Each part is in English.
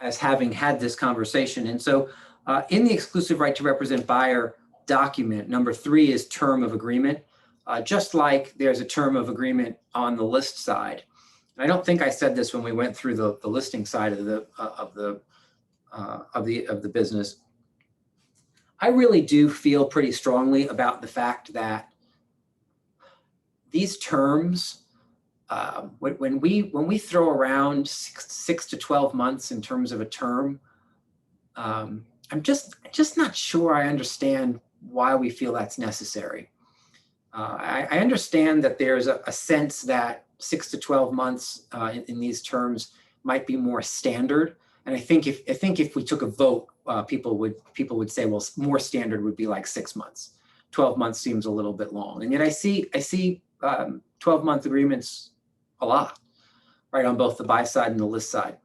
as having had this conversation. And so in the exclusive right to represent buyer document, number 3 is term of agreement, just like there's a term of agreement on the list side. And I don't think I said this when we went through the listing side of the business. I really do feel pretty strongly about the fact that these terms, when we throw around 6 to 12 months in terms of a term, I'm just not sure I understand why we feel that's necessary. I understand that there's a sense that 6 to 12 months in these terms might be more standard. And I think if we took a vote, people would say, well, more standard would be like 6 months. 12 months seems a little bit long. And yet I see 12-month agreements a lot, right, on both the buy side and the list side.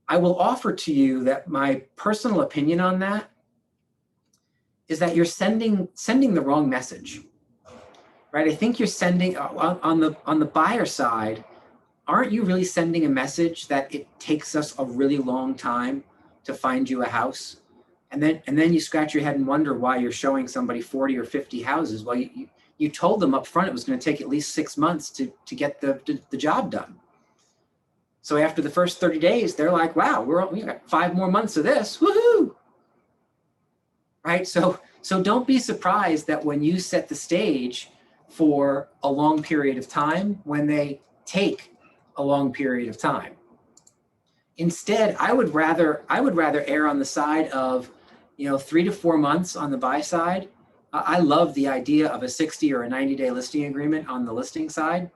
I will offer to you that my personal opinion on that is that you're sending the wrong message, right? I think you're sending on the buyer side. Aren't you really sending a message that it takes us a really long time to find you a house? And then you scratch your head and wonder why you're showing somebody 40 or 50 houses. Well, you told them up front it was going to take at least 6 months to get the job done. So after the first 30 days, they're like, wow, we got 5 more months of this, woohoo! Right? So don't be surprised that when you set the stage for a long period of time, when they take a long period of time. Instead, I would rather err on the side of, 3 to 4 months on the buy side. I love the idea of a 60 or a 90-day listing agreement on the listing side.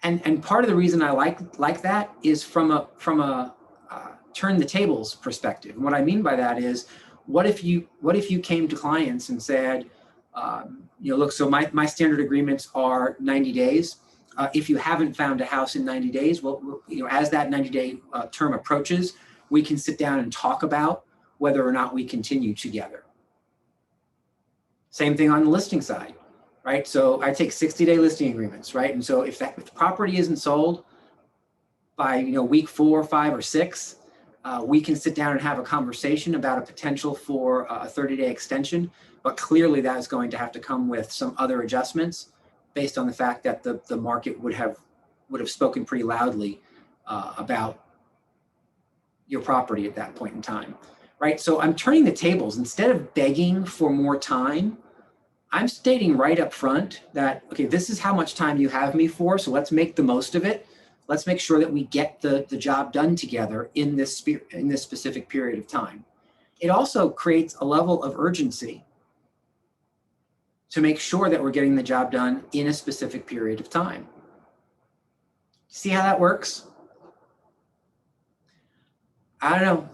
And part of the reason I like that is from a turn the tables perspective. And what I mean by that is, what if you came to clients and said, look, so my standard agreements are 90 days. If you haven't found a house in 90 days, well, as that 90-day term approaches, we can sit down and talk about whether or not we continue together. Same thing on the listing side, right? So I take 60-day listing agreements, right? And so if the property isn't sold by week 4, 5, or 6, we can sit down and have a conversation about a potential for a 30-day extension. But clearly that is going to have to come with some other adjustments based on the fact that the market would have spoken pretty loudly about your property at that point in time, right? So I'm turning the tables. Instead of begging for more time, I'm stating right up front that, okay, this is how much time you have me for, so let's make the most of it. Let's make sure that we get the job done together in this specific period of time. It also creates a level of urgency to make sure that we're getting the job done in a specific period of time. See how that works? I don't know.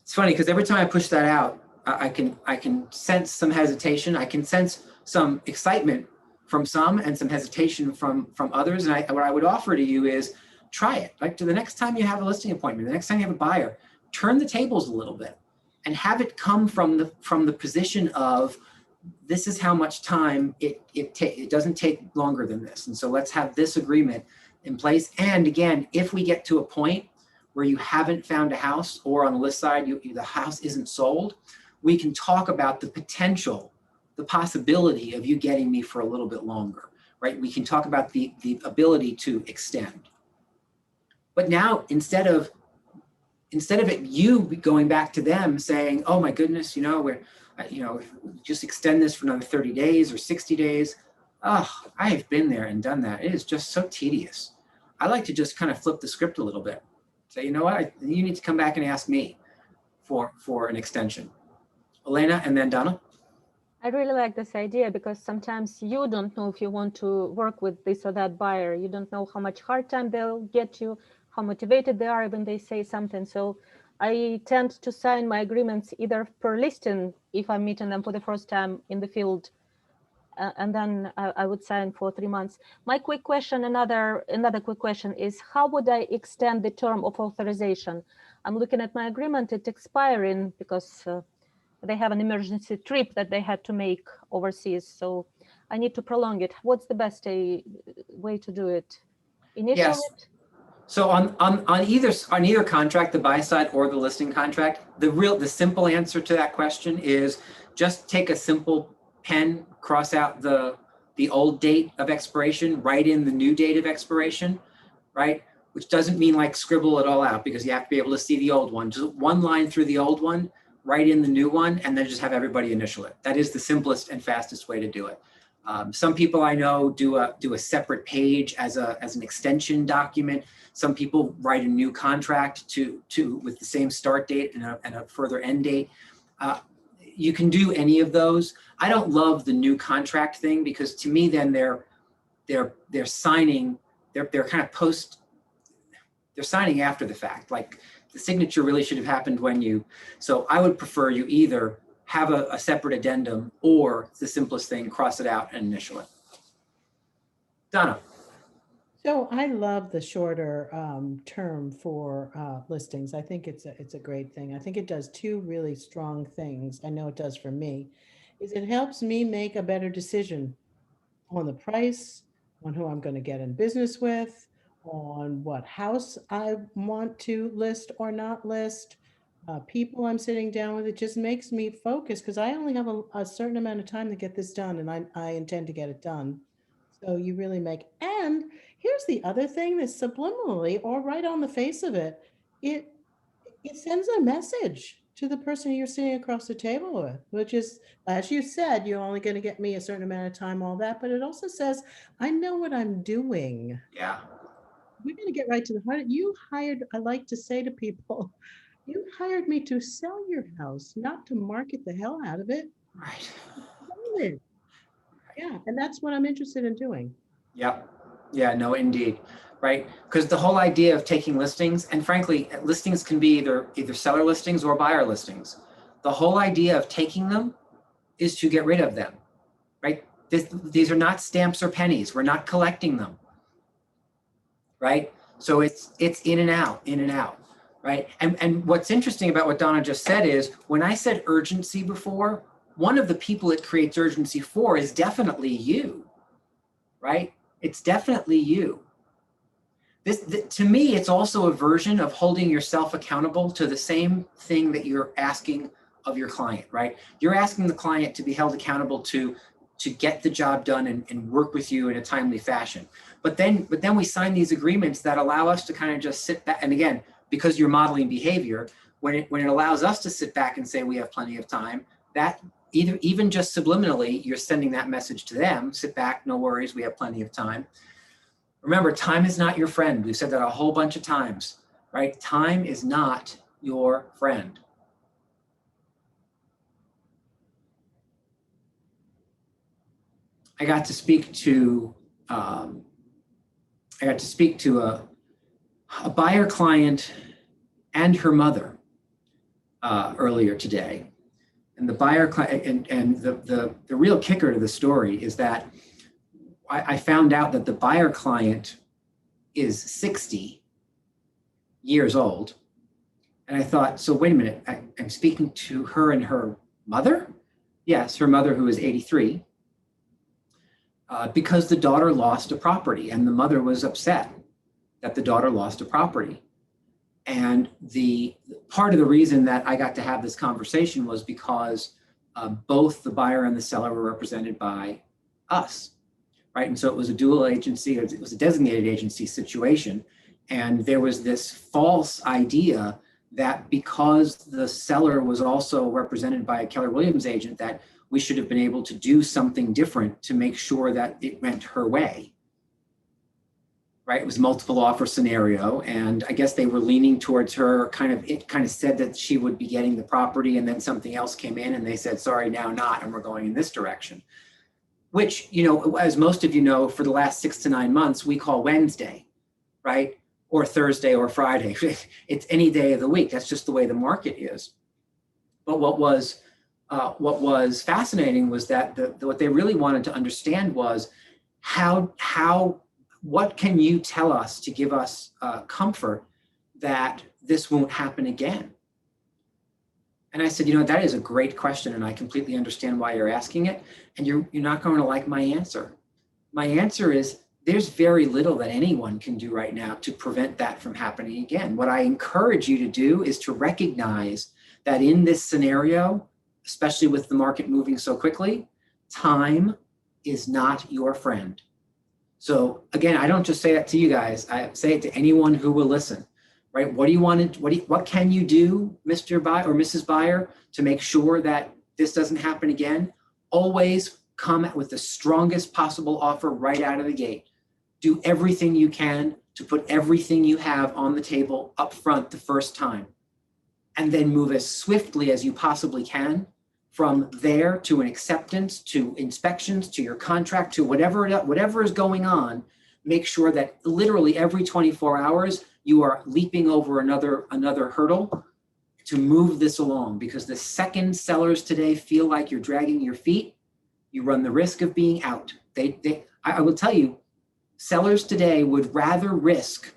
It's funny because every time I push that out, I can sense some hesitation. I can sense some excitement from some and some hesitation from others. And what I would offer to you is try it. Like, to the next time you have a listing appointment, the next time you have a buyer, turn the tables a little bit and have it come from the position of, this is how much time it doesn't take longer than this. And so let's have this agreement in place. And again, if we get to a point where you haven't found a house, or on the list side, the house isn't sold, we can talk about the potential, the possibility of you getting me for a little bit longer, right? We can talk about the ability to extend. But now, instead of you going back to them saying, oh my goodness, we're, just extend this for another 30 days or 60 days. Oh, I have been there and done that. It is just so tedious. I like to just kind of flip the script a little bit. Say, you know what, you need to come back and ask me for an extension. Elena, and then Donna. I really like this idea, because sometimes you don't know if you want to work with this or that buyer. You don't know how much hard time they'll get you, how motivated they are when they say something. So I tend to sign my agreements either per listing, if I'm meeting them for the first time in the field, and then I would sign for 3 months. My quick question, another quick question is, how would I extend the term of authorization? I'm looking at my agreement, it's expiring because they have an emergency trip that they had to make overseas. So I need to prolong it. What's the best way to do it? Initial Yes. it? So on either contract, the buy side or the listing contract, the simple answer to that question is just take a simple pen, cross out the old date of expiration, write in the new date of expiration, right? Which doesn't mean like scribble it all out, because you have to be able to see the old one. Just one line through the old one, write in the new one, and then just have everybody initial it. That is the simplest and fastest way to do it. Some people I know do a separate page as an extension document. Some people write a new contract with the same start date and a further end date. You can do any of those. I don't love the new contract thing, because to me then they're signing, they're kind of they're signing after the fact. Like the signature really should have happened so I would prefer you either have a separate addendum, or the simplest thing, cross it out and initial it. Donna. So I love the shorter term for listings. I think it's a great thing. I think it does two really strong things. I know it does for me. Is it helps me make a better decision on the price, on who I'm going to get in business with, on what house I want to list or not list, people I'm sitting down with. It just makes me focus, because I only have a certain amount of time to get this done, and I intend to get it done. So you really and here's the other thing, that's subliminally or right on the face of it, it sends a message to the person you're sitting across the table with, which is, as you said, you're only going to get me a certain amount of time, all that, but it also says, I know what I'm doing. Yeah. We're going to get right to the heart. I like to say to people, you hired me to sell your house, not to market the hell out of it. Right. Sell it. Yeah, and that's what I'm interested in doing. Yep. Yeah, no, indeed. Right. Because the whole idea of taking listings, and frankly, listings can be either seller listings or buyer listings. The whole idea of taking them is to get rid of them. Right. These are not stamps or pennies. We're not collecting them. Right. So it's in and out, in and out. Right. And what's interesting about what Donna just said is, when I said urgency before, one of the people it creates urgency for is definitely you. Right? It's definitely you. To me, it's also a version of holding yourself accountable to the same thing that you're asking of your client, right? You're asking the client to be held accountable to get the job done and work with you in a timely fashion. But then we sign these agreements that allow us to kind of just sit back. And again, because you're modeling behavior, when it allows us to sit back and say we have plenty of time, that even just subliminally, you're sending that message to them. Sit back, no worries, we have plenty of time. Remember, time is not your friend. We've said that a whole bunch of times, right? Time is not your friend. I got to speak to a buyer client and her mother earlier today. And the buyer client, and the real kicker to the story is that I found out that the buyer client is 60 years old. And I thought, so wait a minute, I'm speaking to her and her mother? Yes, her mother, who is 83, because the daughter lost a property, and the mother was upset that the daughter lost a property. And the part of the reason that I got to have this conversation was because both the buyer and the seller were represented by us, right? And so it was a dual agency, it was a designated agency situation. And there was this false idea that because the seller was also represented by a Keller Williams agent, that we should have been able to do something different to make sure that it went her way. Right, it was multiple offer scenario, and I guess they were leaning towards her. It kind of said that she would be getting the property, and then something else came in, and they said, "Sorry, now not," and we're going in this direction. Which, as most of you know, for the last 6 to 9 months, we call Wednesday, right, or Thursday or Friday. It's any day of the week. That's just the way the market is. But what was fascinating was that what they really wanted to understand was what can you tell us to give us comfort that this won't happen again? And I said, that is a great question, and I completely understand why you're asking it, and you're not going to like my answer. My answer is there's very little that anyone can do right now to prevent that from happening again. What I encourage you to do is to recognize that in this scenario, especially with the market moving so quickly, time is not your friend. So again, I don't just say that to you guys, I say it to anyone who will listen, right? What do you want to, what can you do, Mr. Buyer or Mrs. Buyer, to make sure that this doesn't happen again? Always come with the strongest possible offer right out of the gate. Do everything you can to put everything you have on the table up front the first time, and then move as swiftly as you possibly can from there to an acceptance, to inspections, to your contract, to whatever is going on. Make sure that literally every 24 hours you are leaping over another hurdle to move this along, because the second sellers today feel like you're dragging your feet, you run the risk of being out. I will tell you, sellers today would rather risk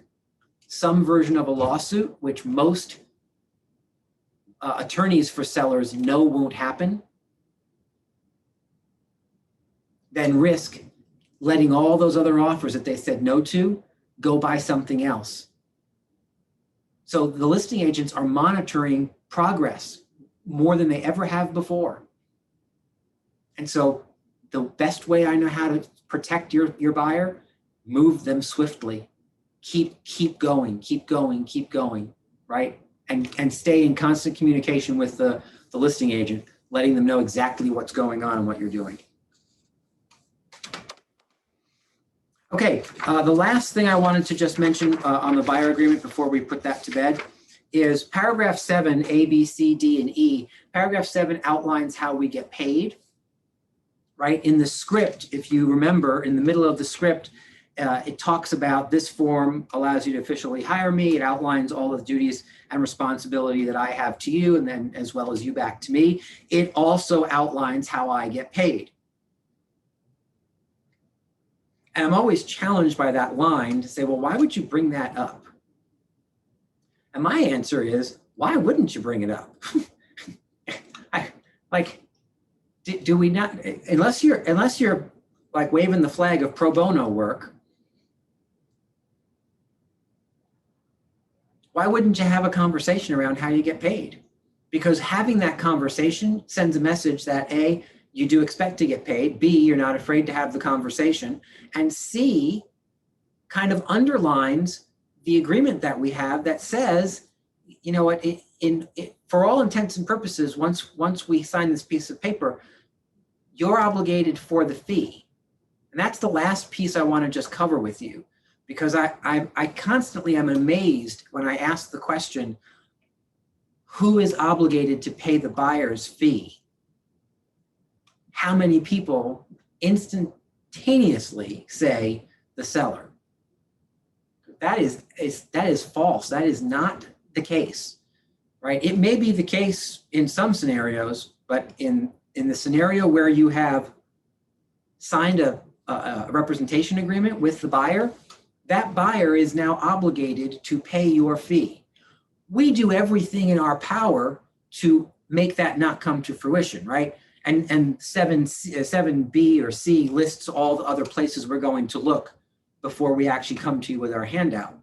some version of a lawsuit, which most attorneys for sellers know won't happen, than risk letting all those other offers that they said no to go buy something else. So the listing agents are monitoring progress more than they ever have before. And so the best way I know how to protect your buyer, move them swiftly. Keep going, right? And stay in constant communication with the listing agent, letting them know exactly what's going on and what you're doing. Okay, the last thing I wanted to just mention on the buyer agreement before we put that to bed is paragraph 7, A, B, C, D, and E. Paragraph 7 outlines how we get paid, right? In the script, if you remember, in the middle of the script, it talks about this form allows you to officially hire me. It outlines all of the duties and responsibility that I have to you, and then as well as you back to me. It also outlines how I get paid. And I'm always challenged by that line to say, well, why would you bring that up? And my answer is, why wouldn't you bring it up? Do we not, unless you're like waving the flag of pro bono work, why wouldn't you have a conversation around how you get paid? Because having that conversation sends a message that A, you do expect to get paid, B, you're not afraid to have the conversation, and C, kind of underlines the agreement that we have that says, you know what, for all intents and purposes, once we sign this piece of paper, you're obligated for the fee. And that's the last piece I want to just cover with you, because I constantly am amazed when I ask the question, who is obligated to pay the buyer's fee? How many people instantaneously say the seller? That is false. That is not the case, right? It may be the case in some scenarios, but in the scenario where you have signed a representation agreement with the buyer, that buyer is now obligated to pay your fee. We do everything in our power to make that not come to fruition, right? And 7B or C lists all the other places we're going to look before we actually come to you with our handout.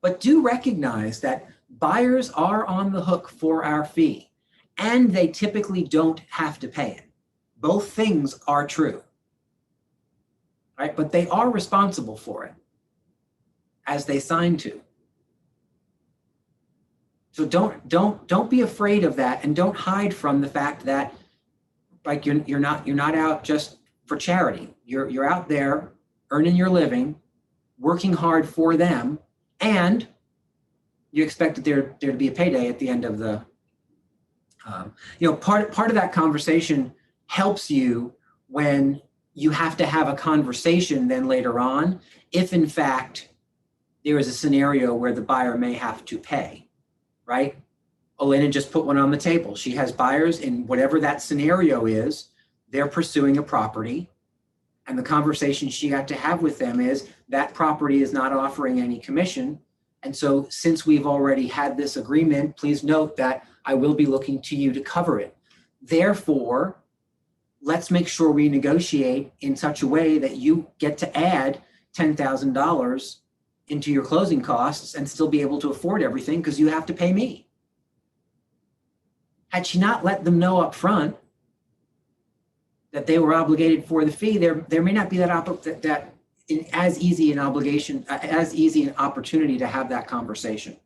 But do recognize that buyers are on the hook for our fee, and they typically don't have to pay it. Both things are true, right? But they are responsible for it as they sign to. So don't be afraid of that, and don't hide from the fact that like you're not out just for charity. You're out there earning your living, working hard for them, and you expect that there to be a payday at the end of the. Part of that conversation helps you when you have to have a conversation then later on, if in fact there is a scenario where the buyer may have to pay, right? Elena just put one on the table. She has buyers in whatever that scenario is, they're pursuing a property, and the conversation she got to have with them is that property is not offering any commission. And so since we've already had this agreement, please note that I will be looking to you to cover it. Therefore, let's make sure we negotiate in such a way that you get to add $10,000 into your closing costs and still be able to afford everything because you have to pay me. Had she not let them know up front that they were obligated for the fee, there may not be that as easy an opportunity to have that conversation.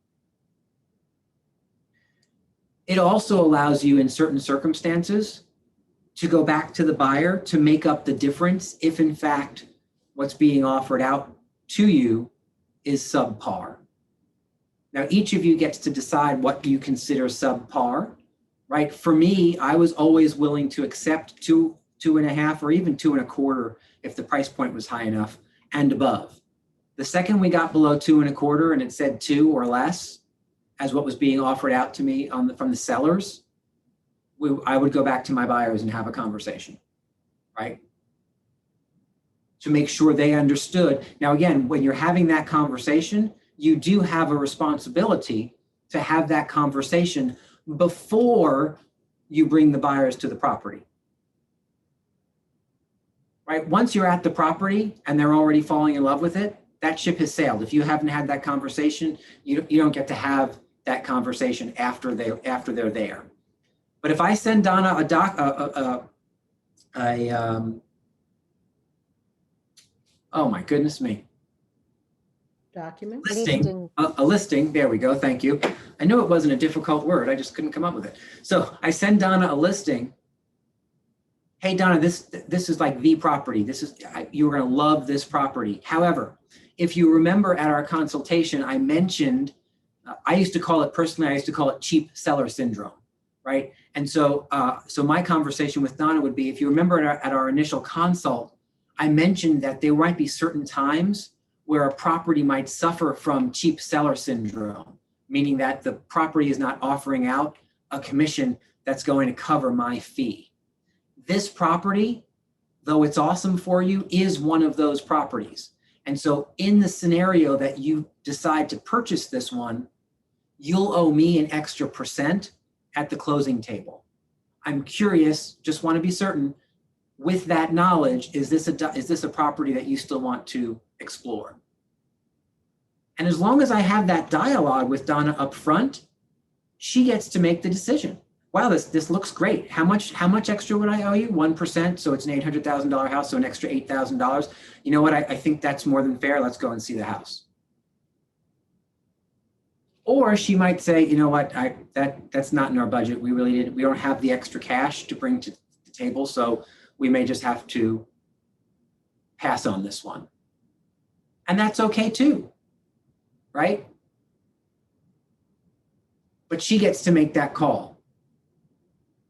It also allows you in certain circumstances to go back to the buyer to make up the difference if in fact what's being offered out to you is subpar. Now, each of you gets to decide what you consider subpar, right? For me, I was always willing to accept 2.5 or even 2.25 if the price point was high enough and above. The second we got below 2.25 and it said 2 or less as what was being offered out to me from the sellers, I would go back to my buyers and have a conversation, right? To make sure they understood. Now, again, when you're having that conversation, you do have a responsibility to have that conversation before you bring the buyers to the property. Right? Once you're at the property and they're already falling in love with it, that ship has sailed. If you haven't had that conversation, you don't get to have that conversation after they're there. But if I send Donna oh my goodness me. Document? Listing. A listing, there we go, thank you. I knew it wasn't a difficult word, I just couldn't come up with it. So I send Donna a listing. Hey Donna, this is like the property. You're gonna love this property. However, if you remember at our consultation, I mentioned, I used to call it cheap seller syndrome, right? And so, so my conversation with Donna would be, if you remember at our initial consult, I mentioned that there might be certain times where a property might suffer from cheap seller syndrome, meaning that the property is not offering out a commission that's going to cover my fee. This property, though it's awesome for you, is one of those properties. And so in the scenario that you decide to purchase this one, you'll owe me an extra % at the closing table. I'm curious, just want to be certain, with that knowledge, is this a property that you still want to explore? And as long as I have that dialogue with Donna up front, she gets to make the decision. Wow, this looks great. How much extra would I owe you? 1%, so it's an $800,000 house, so an extra $8,000. You know what? I think that's more than fair. Let's go and see the house. Or she might say, you know what? That's not in our budget. We don't have the extra cash to bring to the table, so we may just have to pass on this one. And that's okay too, right? But she gets to make that call.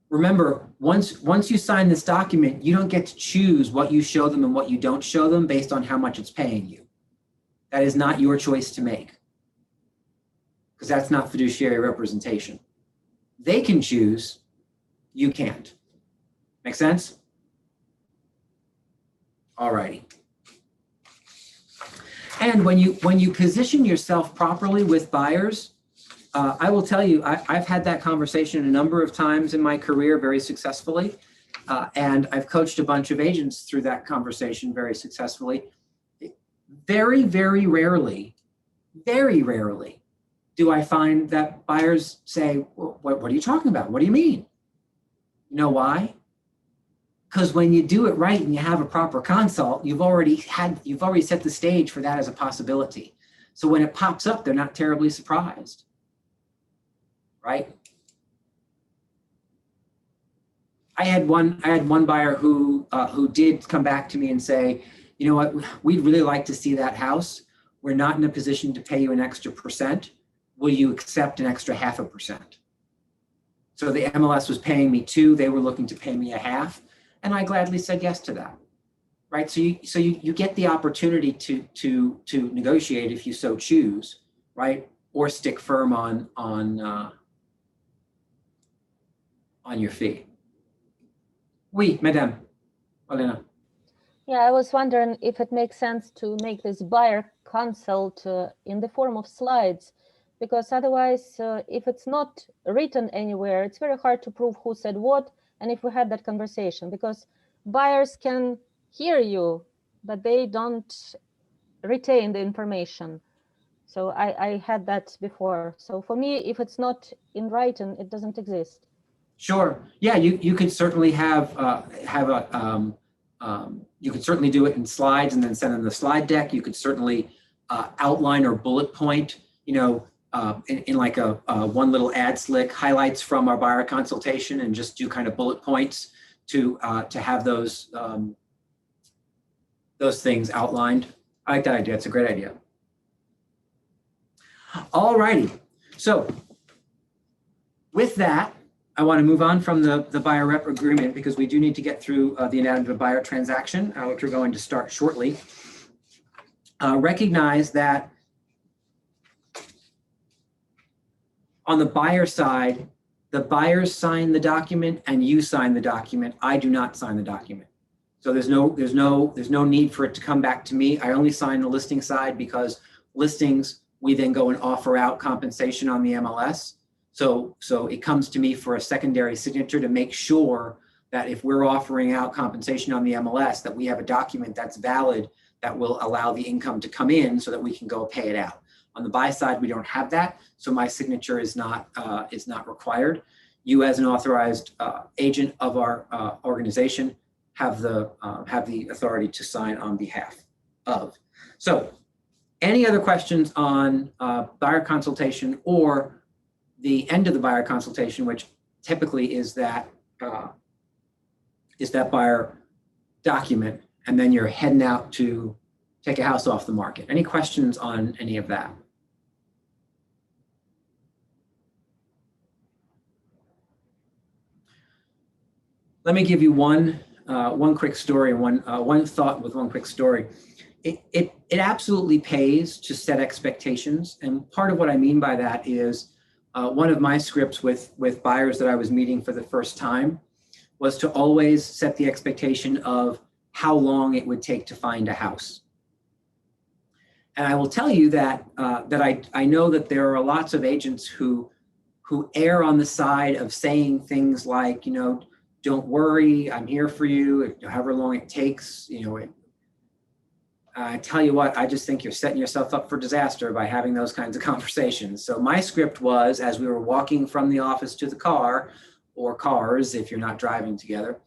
Remember, once you sign this document, you don't get to choose what you show them and what you don't show them based on how much it's paying you. That is not your choice to make, because that's not fiduciary representation. They can choose, you can't. Make sense? All righty. And when you position yourself properly with buyers, I will tell you, I've had that conversation a number of times in my career very successfully, and I've coached a bunch of agents through that conversation very successfully. Very, very rarely do I find that buyers say, well, what are you talking about? What do you mean? You know why? Because when you do it right and you have a proper consult, you've already set the stage for that as a possibility. So when it pops up, they're not terribly surprised, right? I had one buyer who did come back to me and say, you know what, we'd really like to see that house. We're not in a position to pay you an extra %. Will you accept an extra 0.5%? So the MLS was paying me 2, they were looking to pay me 1/2. And I gladly said yes to that, right? So you get the opportunity to negotiate if you so choose, right? Or stick firm on your fee. Oui, madame. Olena. Yeah, I was wondering if it makes sense to make this buyer consult in the form of slides, because otherwise, if it's not written anywhere, it's very hard to prove who said what. And if we had that conversation, because buyers can hear you, but they don't retain the information. So I had that before. So for me, if it's not in writing, it doesn't exist. Sure. Yeah, you could certainly have you could certainly do it in slides and then send in the slide deck. You could certainly outline or bullet point, in like a one little ad slick, highlights from our buyer consultation, and just do kind of bullet points to have those things outlined. I like that idea. It's a great idea. All righty. So with that, I want to move on from the buyer rep agreement, because we do need to get through the anatomy of a buyer transaction, which we're going to start shortly. Recognize that on the buyer side, the buyers sign the document and you sign the document. I do not sign the document. So there's no need for it to come back to me. I only sign the listing side, because listings, we then go and offer out compensation on the MLS. So it comes to me for a secondary signature to make sure that if we're offering out compensation on the MLS, that we have a document that's valid that will allow the income to come in so that we can go pay it out. On the buy side, we don't have that, so my signature is not required. You, as an authorized agent of our organization, have the authority to sign on behalf of. So, any other questions on buyer consultation, or the end of the buyer consultation, which typically is that buyer document, and then you're heading out to take a house off the market? Any questions on any of that? Let me give you one quick story, and one thought with one quick story. It absolutely pays to set expectations, and part of what I mean by that is one of my scripts with buyers that I was meeting for the first time was to always set the expectation of how long it would take to find a house. And I will tell you that I know that there are lots of agents who err on the side of saying things like, don't worry, I'm here for you, however long it takes. I tell you what, I just think you're setting yourself up for disaster by having those kinds of conversations. So my script was, as we were walking from the office to the car, or cars if you're not driving together,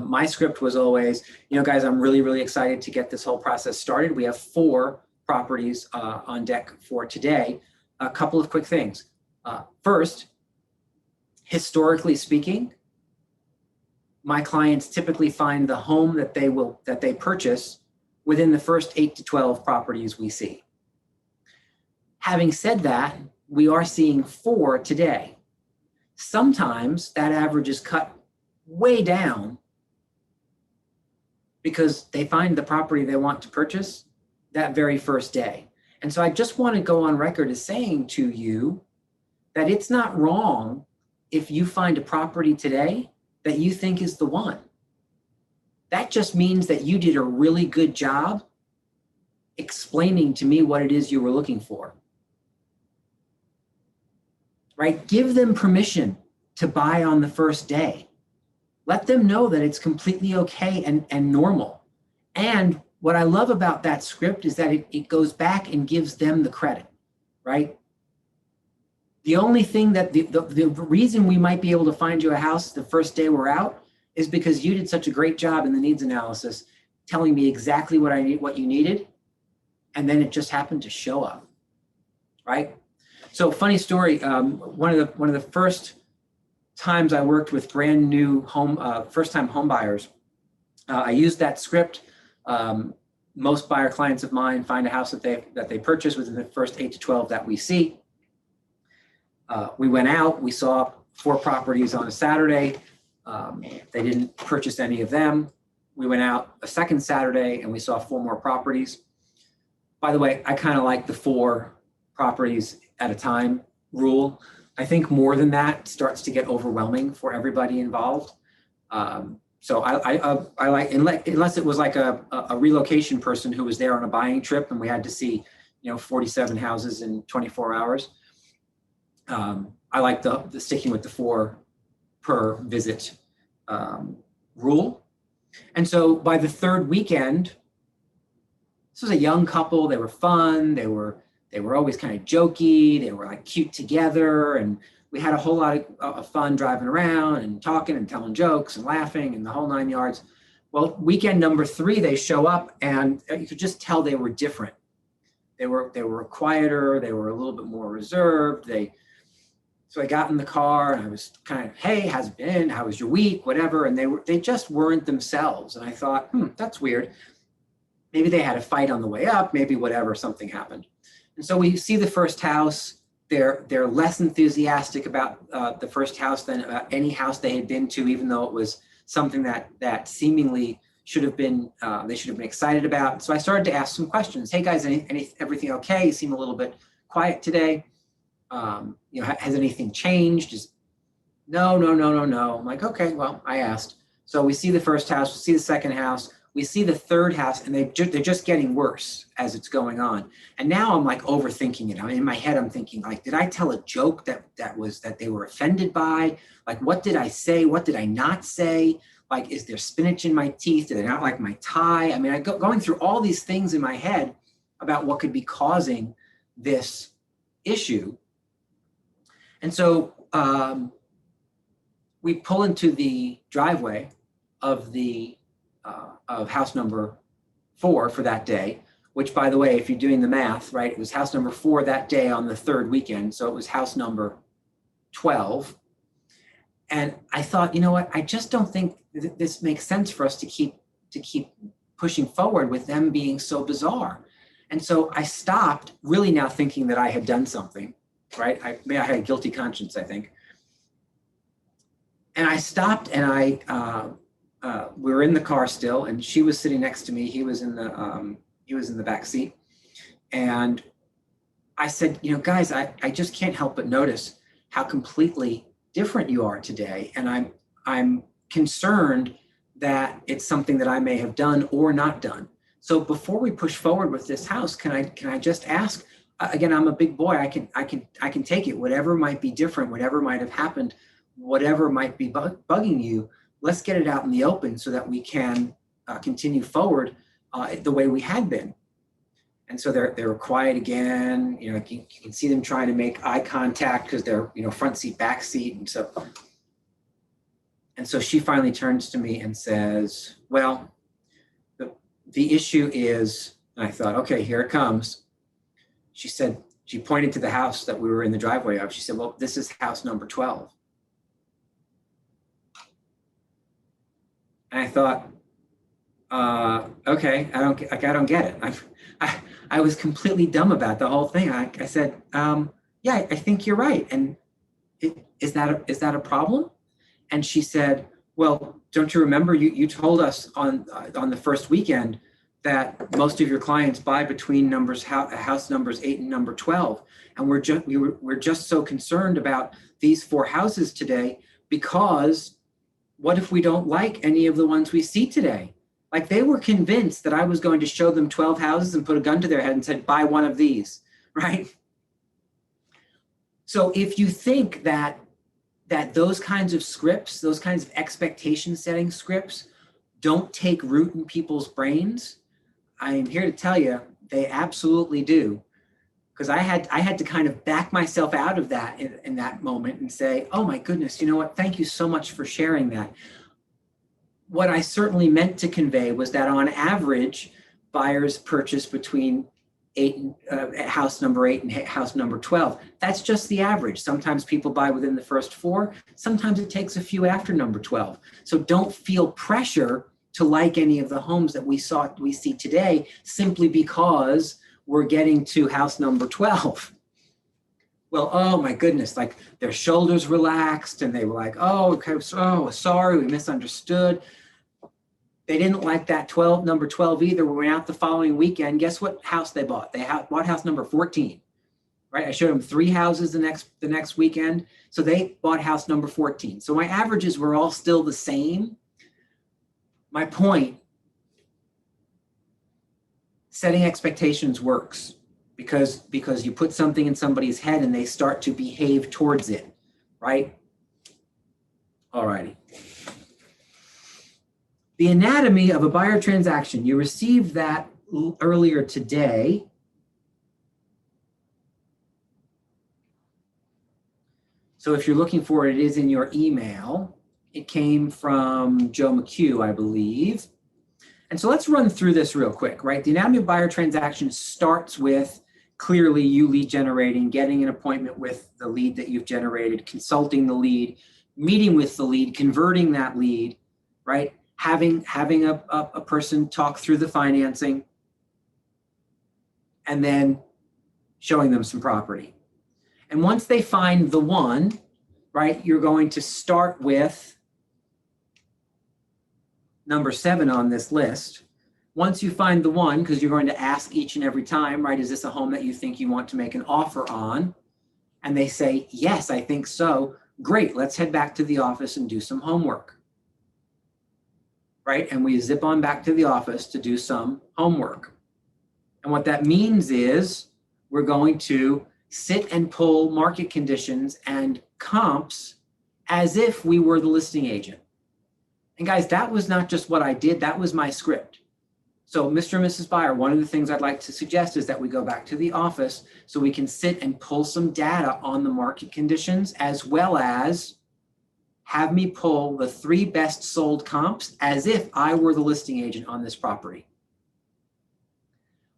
my script was always, guys, I'm really, really excited to get this whole process started. We have 4 properties on deck for today. A couple of quick things. First, historically speaking, my clients typically find the home that they purchase within the first 8 to 12 properties we see. Having said that, we are seeing 4 today. Sometimes that average is cut way down because they find the property they want to purchase that very first day. And so I just want to go on record as saying to you that it's not wrong if you find a property today that you think is the one. That just means that you did a really good job explaining to me what it is you were looking for. Right? Give them permission to buy on the first day. Let them know that it's completely okay and normal. And what I love about that script is that it goes back and gives them the credit, right? The only thing that the reason we might be able to find you a house the first day we're out is because you did such a great job in the needs analysis, telling me exactly what you needed, and then it just happened to show up, right? So, funny story. One of the first times I worked with brand new first-time home buyers, I used that script. Most buyer clients of mine find a house that they purchase within the first 8 to 12 that we see. We went out. We saw 4 properties on a Saturday. They didn't purchase any of them. We went out a second Saturday and we saw 4 more properties. By the way, I kind of like the 4 properties at a time rule. I think more than that starts to get overwhelming for everybody involved. So I like, unless it was like a relocation person who was there on a buying trip and we had to see 47 houses in 24 hours. I like the sticking with the 4 per visit rule. And so by the 3rd weekend, was a young couple. They were fun. They were always kind of jokey. They were like cute together. And we had a whole lot of fun driving around and talking and telling jokes and laughing and the whole 9 yards. Well, weekend number 3, they show up and you could just tell they were different. They were quieter. They were a little bit more reserved. So I got in the car and I was kind of, hey, how's it been? How was your week? Whatever. And they just weren't themselves. And I thought, that's weird. Maybe they had a fight on the way up, maybe whatever, something happened. And so we see the first house. They're less enthusiastic about the first house than about any house they had been to, even though it was something that seemingly should have been, they should have been excited about. So I started to ask some questions. Hey guys, everything okay? You seem a little bit quiet today. Has anything changed? No. I'm like, okay, well, I asked. So we see the first house, we see the second house, we see the third house, and they're just getting worse as it's going on. And now I'm like overthinking it. In my head, I'm thinking like, did I tell a joke that they were offended by? Like, what did I say? What did I not say? Like, is there spinach in my teeth? Do they not like my tie? I mean, going through all these things in my head about what could be causing this issue. And so we pull into the driveway of of house number 4 for that day, which, by the way, if you're doing the math, right, it was house number 4 that day on the 3rd weekend. So it was house number 12. And I thought, you know what, I just don't think this makes sense for us to keep pushing forward with them being so bizarre. And so I stopped, really now thinking that I had done something, right? I had a guilty conscience, I think. And I stopped and we were in the car still, and she was sitting next to me. He was in the back seat. And I said, guys, I just can't help but notice how completely different you are today. And I'm concerned that it's something that I may have done or not done. So before we push forward with this house, can I just ask, again, I'm a big boy. I can take it, whatever might be different, whatever might have happened, whatever might be bugging you. Let's get it out in the open so that we can continue forward the way we had been. And so they were quiet again. You can see them trying to make eye contact because they're front seat, back seat, and so she finally turns to me and says, "Well, the issue is," and I thought, okay, here it comes. She said, she pointed to the house that we were in the driveway of. She said, "Well, this is house number 12." And I thought, okay, I don't get it. I was completely dumb about the whole thing. I said, yeah, I think you're right. And is that a problem? And she said, well, don't you remember you told us on the first weekend that most of your clients buy between house numbers 8 and number 12. And we're just so concerned about these 4 houses today, because what if we don't like any of the ones we see today? Like, they were convinced that I was going to show them 12 houses and put a gun to their head and said, buy one of these, right? So if you think that those kinds of scripts, those kinds of expectation setting scripts don't take root in people's brains, I am here to tell you they absolutely do. Because I had to kind of back myself out of that in that moment and say, oh my goodness, you know what? Thank you so much for sharing that. What I certainly meant to convey was that on average, buyers purchase between house number 8 and house number 12. That's just the average. Sometimes people buy within the first 4. Sometimes it takes a few after number 12. So don't feel pressure to like any of the homes that we see today simply because we're getting to house number 12. Well, oh my goodness, like their shoulders relaxed and they were like, oh, okay, so sorry, we misunderstood. They didn't like that number 12 either. We went out the following weekend. Guess what house they bought? They bought house number 14, right? I showed them 3 houses the next weekend. So they bought house number 14. So my averages were all still the same. My point, setting expectations works because you put something in somebody's head and they start to behave towards it, right? All righty. The anatomy of a buyer transaction. You receive that earlier today. So if you're looking for it, it is in your email. It came from Joe McHugh, I believe. And so let's run through this real quick, right? The anatomy of buyer transaction starts with clearly you lead generating, getting an appointment with the lead that you've generated, consulting the lead, meeting with the lead, converting that lead, right? Having a person talk through the financing, and then showing them some property. And once they find the one, right, you're going to start with number 7 on this list. Once you find the one, because you're going to ask each and every time, right, is this a home that you think you want to make an offer on? And they say, yes, I think so. Great, let's head back to the office and do some homework. Right, and we zip on back to the office to do some homework. And what that means is we're going to sit and pull market conditions and comps as if we were the listing agent. And guys, that was not just what I did, that was my script. So Mr. and Mrs. Buyer, one of the things I'd like to suggest is that we go back to the office so we can sit and pull some data on the market conditions, as well as have me pull the 3 best sold comps as if I were the listing agent on this property.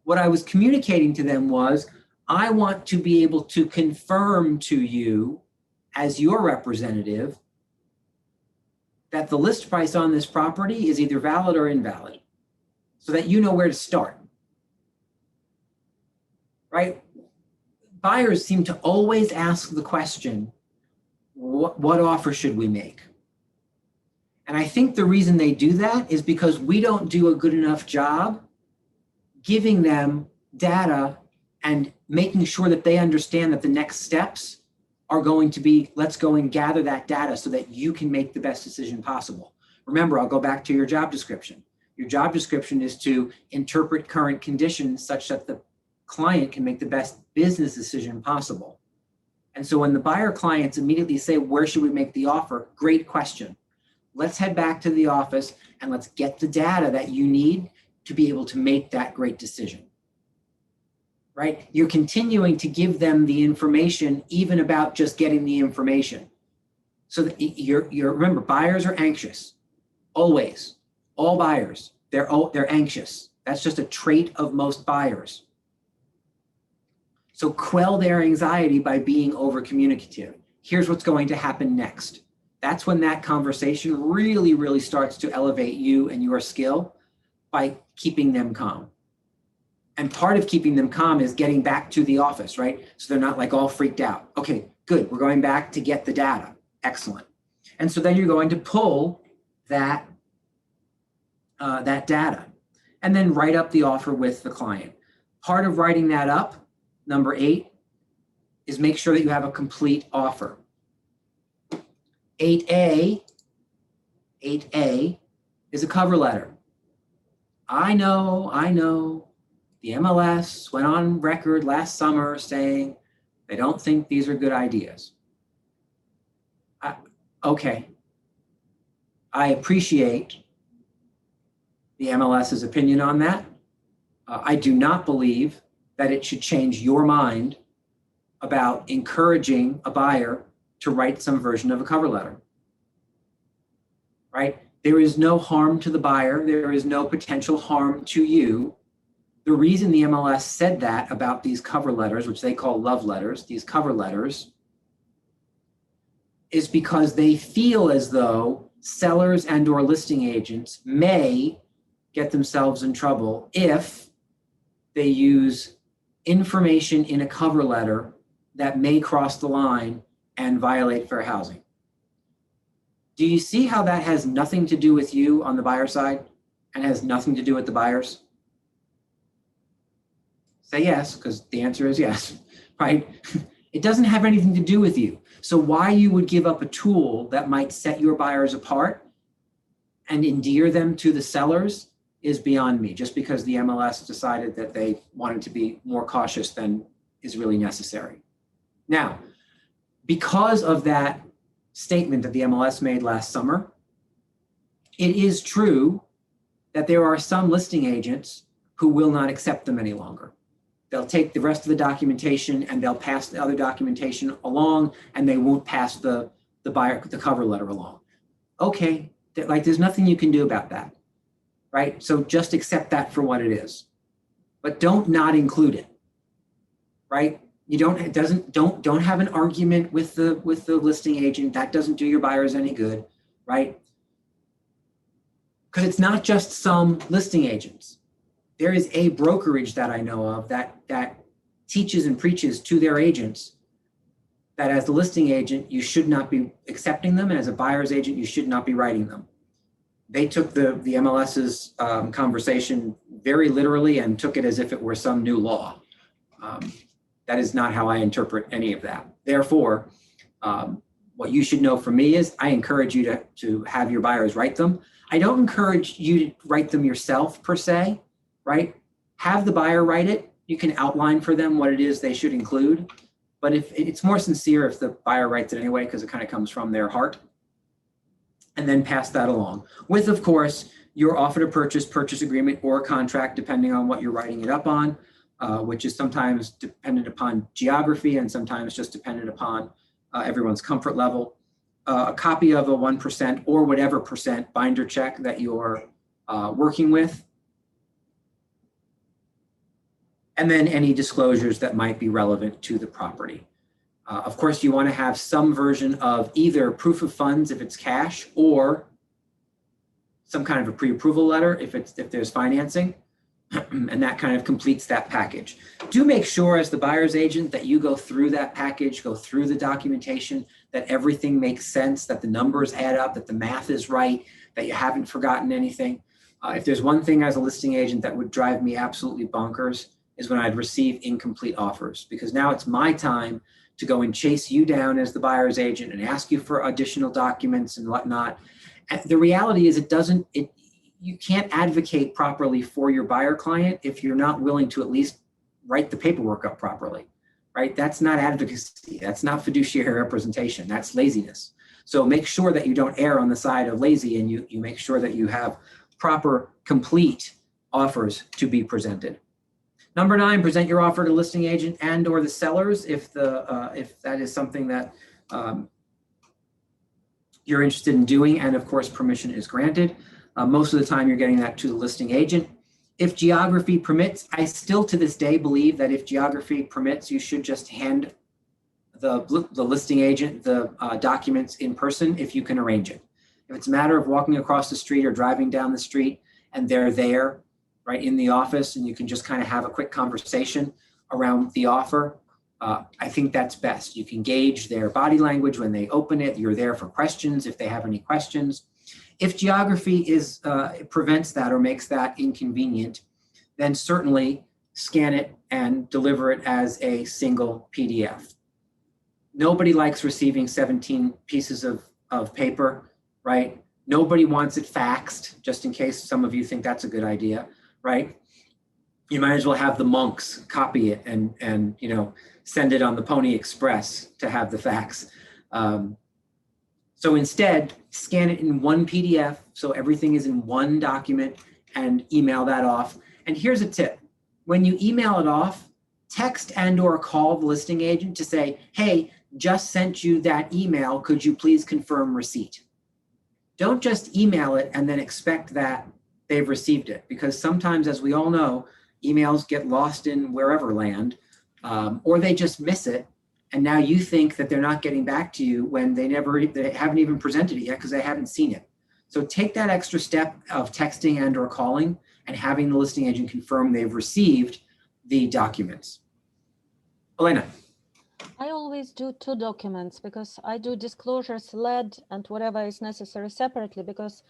What I was communicating to them was, I want to be able to confirm to you as your representative that the list price on this property is either valid or invalid, so that you know where to start, right? Buyers seem to always ask the question, what offer should we make? And I think the reason they do that is because we don't do a good enough job giving them data and making sure that they understand that the next steps are going to be, let's go and gather that data so that you can make the best decision possible. Remember, I'll go back to your job description. Your job description is to interpret current conditions such that the client can make the best business decision possible. And so when the buyer clients immediately say, where should we make the offer? Great question. Let's head back to the office and let's get the data that you need to be able to make that great decision. Right? You're continuing to give them the information even about just getting the information. So that you're remember, buyers are anxious, always. All buyers, they're anxious. That's just a trait of most buyers. So quell their anxiety by being over communicative. Here's what's going to happen next. That's when that conversation really, really starts to elevate you and your skill by keeping them calm. And part of keeping them calm is getting back to the office, right? So they're not like all freaked out. Okay, good, we're going back to get the data. Excellent. And so then you're going to pull that data and then write up the offer with the client. Part of writing that up, number 8, is make sure that you have a complete offer. 8A is a cover letter. I know. The MLS went on record last summer saying they don't think these are good ideas. Okay. I appreciate the MLS's opinion on that. I do not believe that it should change your mind about encouraging a buyer to write some version of a cover letter, right? There is no harm to the buyer. There is no potential harm to you. The reason the MLS said that about these cover letters, which they call love letters, these cover letters, is because they feel as though sellers and or listing agents may get themselves in trouble if they use information in a cover letter that may cross the line and violate fair housing. Do you see how that has nothing to do with you on the buyer side and has nothing to do with the buyers? Say yes, because the answer is yes, right? It doesn't have anything to do with you. So why you would give up a tool that might set your buyers apart and endear them to the sellers is beyond me, just because the MLS decided that they wanted to be more cautious than is really necessary. Now, because of that statement that the MLS made last summer, it is true that there are some listing agents who will not accept them any longer. They'll take the rest of the documentation and they'll pass the other documentation along, and they won't pass the cover letter along. Okay, like there's nothing you can do about that, right? So just accept that for what it is, but don't not include it, right? You don't have an argument with the listing agent. That doesn't do your buyers any good, right? Because it's not just some listing agents. There is a brokerage that I know of that teaches and preaches to their agents that as the listing agent, you should not be accepting them, and as a buyer's agent, you should not be writing them. They took the MLS's conversation very literally and took it as if it were some new law. That is not how I interpret any of that. Therefore, what you should know from me is I encourage you to have your buyers write them. I don't encourage you to write them yourself per se, right? Have the buyer write it. You can outline for them what it is they should include. But if it's more sincere if the buyer writes it anyway, because it kind of comes from their heart, and then pass that along with, of course, your offer to purchase agreement, or contract, depending on what you're writing it up on, which is sometimes dependent upon geography and sometimes just dependent upon everyone's comfort level. A copy of a 1% or whatever percent binder check that you're working with. And then any disclosures that might be relevant to the property. Of course, you want to have some version of either proof of funds if it's cash, or some kind of a pre-approval letter if there's financing, and that kind of completes that package. Do make sure as the buyer's agent that you go through that package, go through the documentation, that everything makes sense, that the numbers add up, that the math is right, that you haven't forgotten anything. If there's one thing as a listing agent that would drive me absolutely bonkers, is when I'd receive incomplete offers, because now it's my time to go and chase you down as the buyer's agent and ask you for additional documents and whatnot. And the reality is you can't advocate properly for your buyer client if you're not willing to at least write the paperwork up properly, right? That's not advocacy. That's not fiduciary representation. That's laziness. So make sure that you don't err on the side of lazy, and you make sure that you have proper, complete offers to be presented. Number 9, present your offer to listing agent and or the sellers if that is something that you're interested in doing, and of course permission is granted. Most of the time you're getting that to the listing agent. If geography permits, I still to this day believe that if geography permits, you should just hand the listing agent the documents in person if you can arrange it. If it's a matter of walking across the street or driving down the street and they're there, right in the office, and you can just kind of have a quick conversation around the offer, I think that's best. You can gauge their body language when they open it. You're there for questions if they have any questions. If geography prevents that or makes that inconvenient, then certainly scan it and deliver it as a single PDF. Nobody likes receiving 17 pieces of paper, right? Nobody wants it faxed, just in case some of you think that's a good idea, right? You might as well have the monks copy it and send it on the Pony Express to have the fax. So instead, scan it in one PDF, so everything is in one document, and email that off. And here's a tip. When you email it off, text and or call the listing agent to say, hey, just sent you that email. Could you please confirm receipt? Don't just email it and then expect that they've received it, because sometimes, as we all know, emails get lost in wherever land, or they just miss it. And now you think that they're not getting back to you when they haven't even presented it yet because they haven't seen it. So take that extra step of texting and or calling and having the listing agent confirm they've received the documents. Elena. I always do 2 documents because I do disclosures, lead, and whatever is necessary separately, because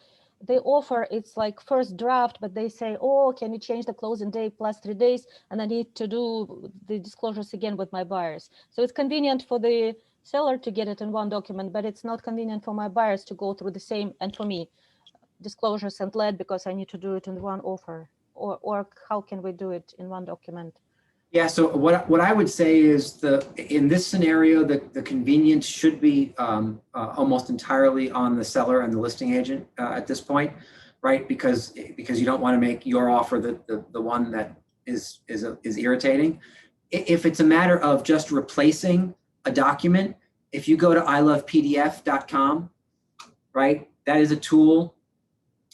they offer, it's like first draft, but they say, oh, can you change the closing date plus 3 days? And I need to do the disclosures again with my buyers. So it's convenient for the seller to get it in one document, but it's not convenient for my buyers to go through the same, and for me, disclosures and lead, because I need to do it in one offer. Or how can we do it in one document? Yeah, so what I would say is in this scenario, the convenience should be almost entirely on the seller and the listing agent at this point, right? Because you don't want to make your offer the one that is irritating. If it's a matter of just replacing a document, if you go to ilovepdf.com, right, that is a tool.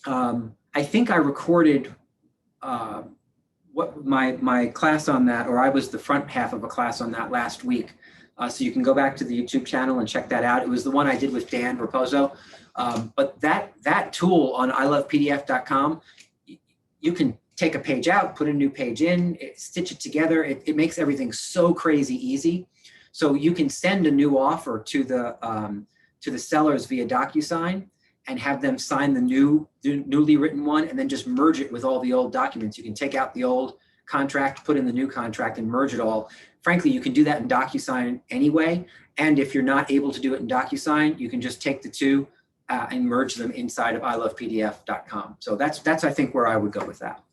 I think I recorded what my class on that, or I was the front half of a class on that last week. So you can go back to the YouTube channel and check that out. It was the one I did with Dan Raposo. But that tool on ilovepdf.com, you can take a page out, put a new page in, stitch it together. It makes everything so crazy easy. So you can send a new offer to the sellers via DocuSign and have them sign the newly written one, and then just merge it with all the old documents. You can take out the old contract, put in the new contract, and merge it all. Frankly, you can do that in DocuSign anyway. And if you're not able to do it in DocuSign, you can just take the two and merge them inside of ilovepdf.com. So that's I think where I would go with that.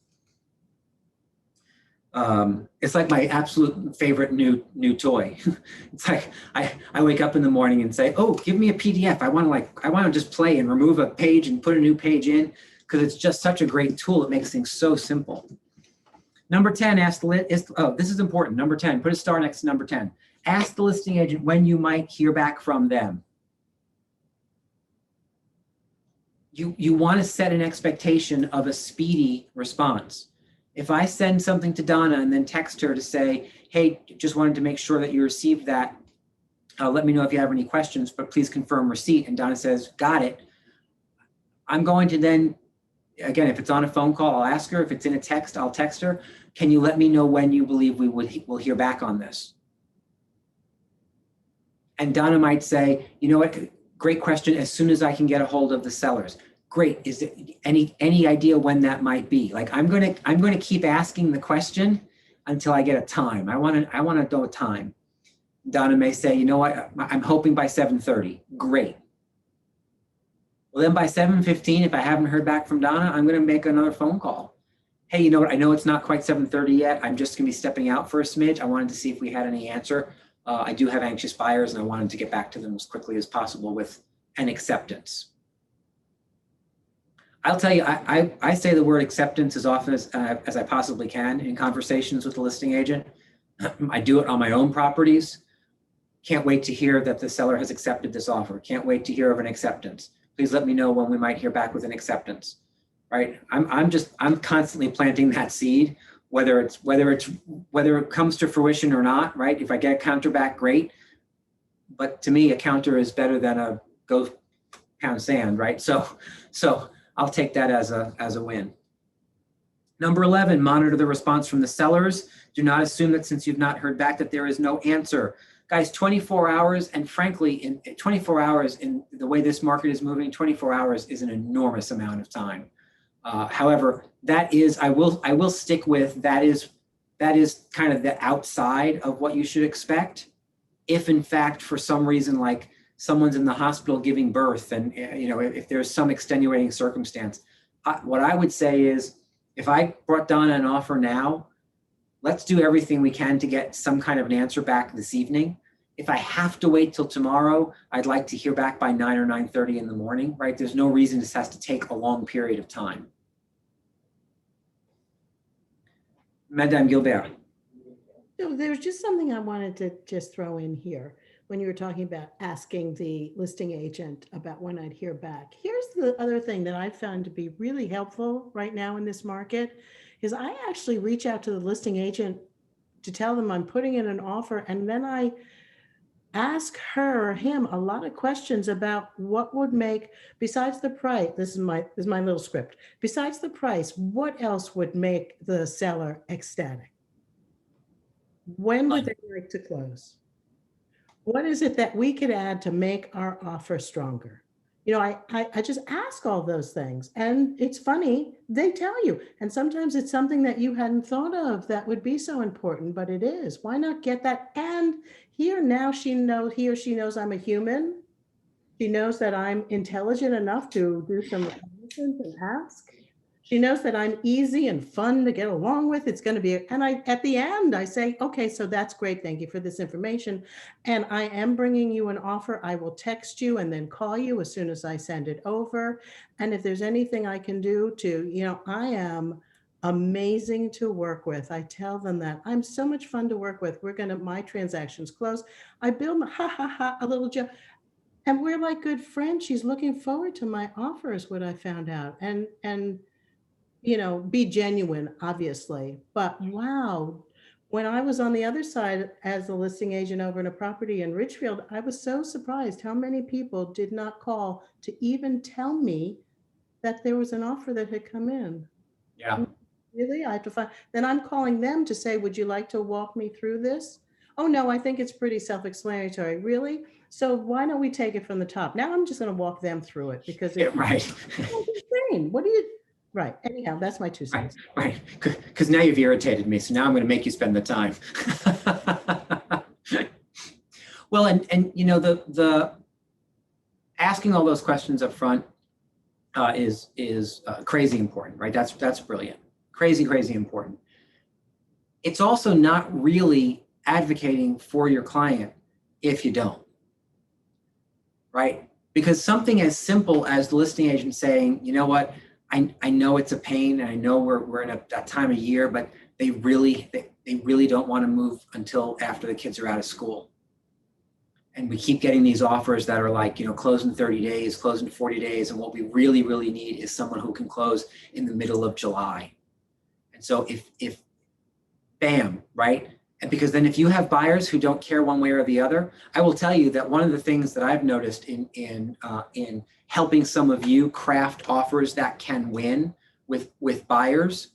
It's like my absolute favorite new toy. It's like I wake up in the morning and say, oh, give me a PDF. I want to just play and remove a page and put a new page in, because it's just such a great tool. It makes things so simple. Number 10, ask the this is important. Number 10, put a star next to number 10. Ask the listing agent when you might hear back from them. You want to set an expectation of a speedy response. If I send something to Donna and then text her to say, hey, just wanted to make sure that you received that. Let me know if you have any questions, but please confirm receipt. And Donna says, got it. I'm going to then, again, if it's on a phone call, I'll ask her. If it's in a text, I'll text her. Can you let me know when you believe will hear back on this? And Donna might say, you know what, great question. As soon as I can get a hold of the sellers. Great. Is there any idea when that might be? Like, I'm going to keep asking the question until I get a time. I want to know a time. Donna may say, you know what, I'm hoping by 7:30. Great. Well, then by 7:15, if I haven't heard back from Donna, I'm going to make another phone call. Hey, you know what? I know it's not quite 7:30 yet. I'm just going to be stepping out for a smidge. I wanted to see if we had any answer. I do have anxious buyers, and I wanted to get back to them as quickly as possible with an acceptance. I'll tell you, I say the word acceptance as often as I possibly can in conversations with the listing agent. I do it on my own properties. Can't wait to hear that the seller has accepted this offer. Can't wait to hear of an acceptance. Please let me know when we might hear back with an acceptance. Right? I'm constantly planting that seed, whether it comes to fruition or not. Right? If I get a counter back, great. But to me, a counter is better than a go pound sand. Right? So I'll take that as a win. Number 11, monitor the response from the sellers. Do not assume that since you've not heard back that there is no answer. Guys, 24 hours, and frankly, in 24 hours, in the way this market is moving, 24 hours is an enormous amount of time. However, that is, I will stick with, that is kind of the outside of what you should expect. If in fact, for some reason, like someone's in the hospital giving birth, and if there's some extenuating circumstance, what I would say is, if I brought Donna an offer now, let's do everything we can to get some kind of an answer back this evening. If I have to wait till tomorrow, I'd like to hear back by 9 or 9:30 in the morning, right? There's no reason this has to take a long period of time. Madame Gilbert. So there's just something I wanted to just throw in here when you were talking about asking the listing agent about when I'd hear back. Here's the other thing that I found to be really helpful right now in this market is I actually reach out to the listing agent to tell them I'm putting in an offer, and then I ask her or him a lot of questions about what would make, besides the price, this is my little script, besides the price, what else would make the seller ecstatic? When would they like to close? What is it that we could add to make our offer stronger? I just ask all those things, and it's funny, they tell you. And sometimes it's something that you hadn't thought of that would be so important, but it is. Why not get that? And here now he or she knows I'm a human. She knows that I'm intelligent enough to do some reconnaissance and ask. She knows that I'm easy and fun to get along with. It's going to be, and at the end, I say, okay, so that's great. Thank you for this information. And I am bringing you an offer. I will text you and then call you as soon as I send it over. And if there's anything I can do to, I am amazing to work with. I tell them that I'm so much fun to work with. My transactions close. I build a little joke. And we're like good friends. She's looking forward to my offers, what I found out. And be genuine, obviously. But wow, when I was on the other side as a listing agent over in a property in Ridgefield, I was so surprised how many people did not call to even tell me that there was an offer that had come in. Yeah. Really? I have to find, then I'm calling them to say, would you like to walk me through this? Oh, no, I think it's pretty self-explanatory. Really? So why don't we take it from the top? Now I'm just going to walk them through it because Yeah, right. insane. What do you, right. Anyhow, that's my 2 cents. Right. Because now you've irritated me. So now I'm going to make you spend the time. Well, and the asking all those questions up front is crazy important, right? That's brilliant. Crazy important. It's also not really advocating for your client if you don't, right? Because something as simple as the listing agent saying, you know what, I know it's a pain, and I know we're in a time of year, but they really don't want to move until after the kids are out of school. And we keep getting these offers that are like, close in 30 days, close in 40 days. And what we really need is someone who can close in the middle of July. And so if bam, right? And because then if you have buyers who don't care one way or the other, I will tell you that one of the things that I've noticed in helping some of you craft offers that can win with buyers,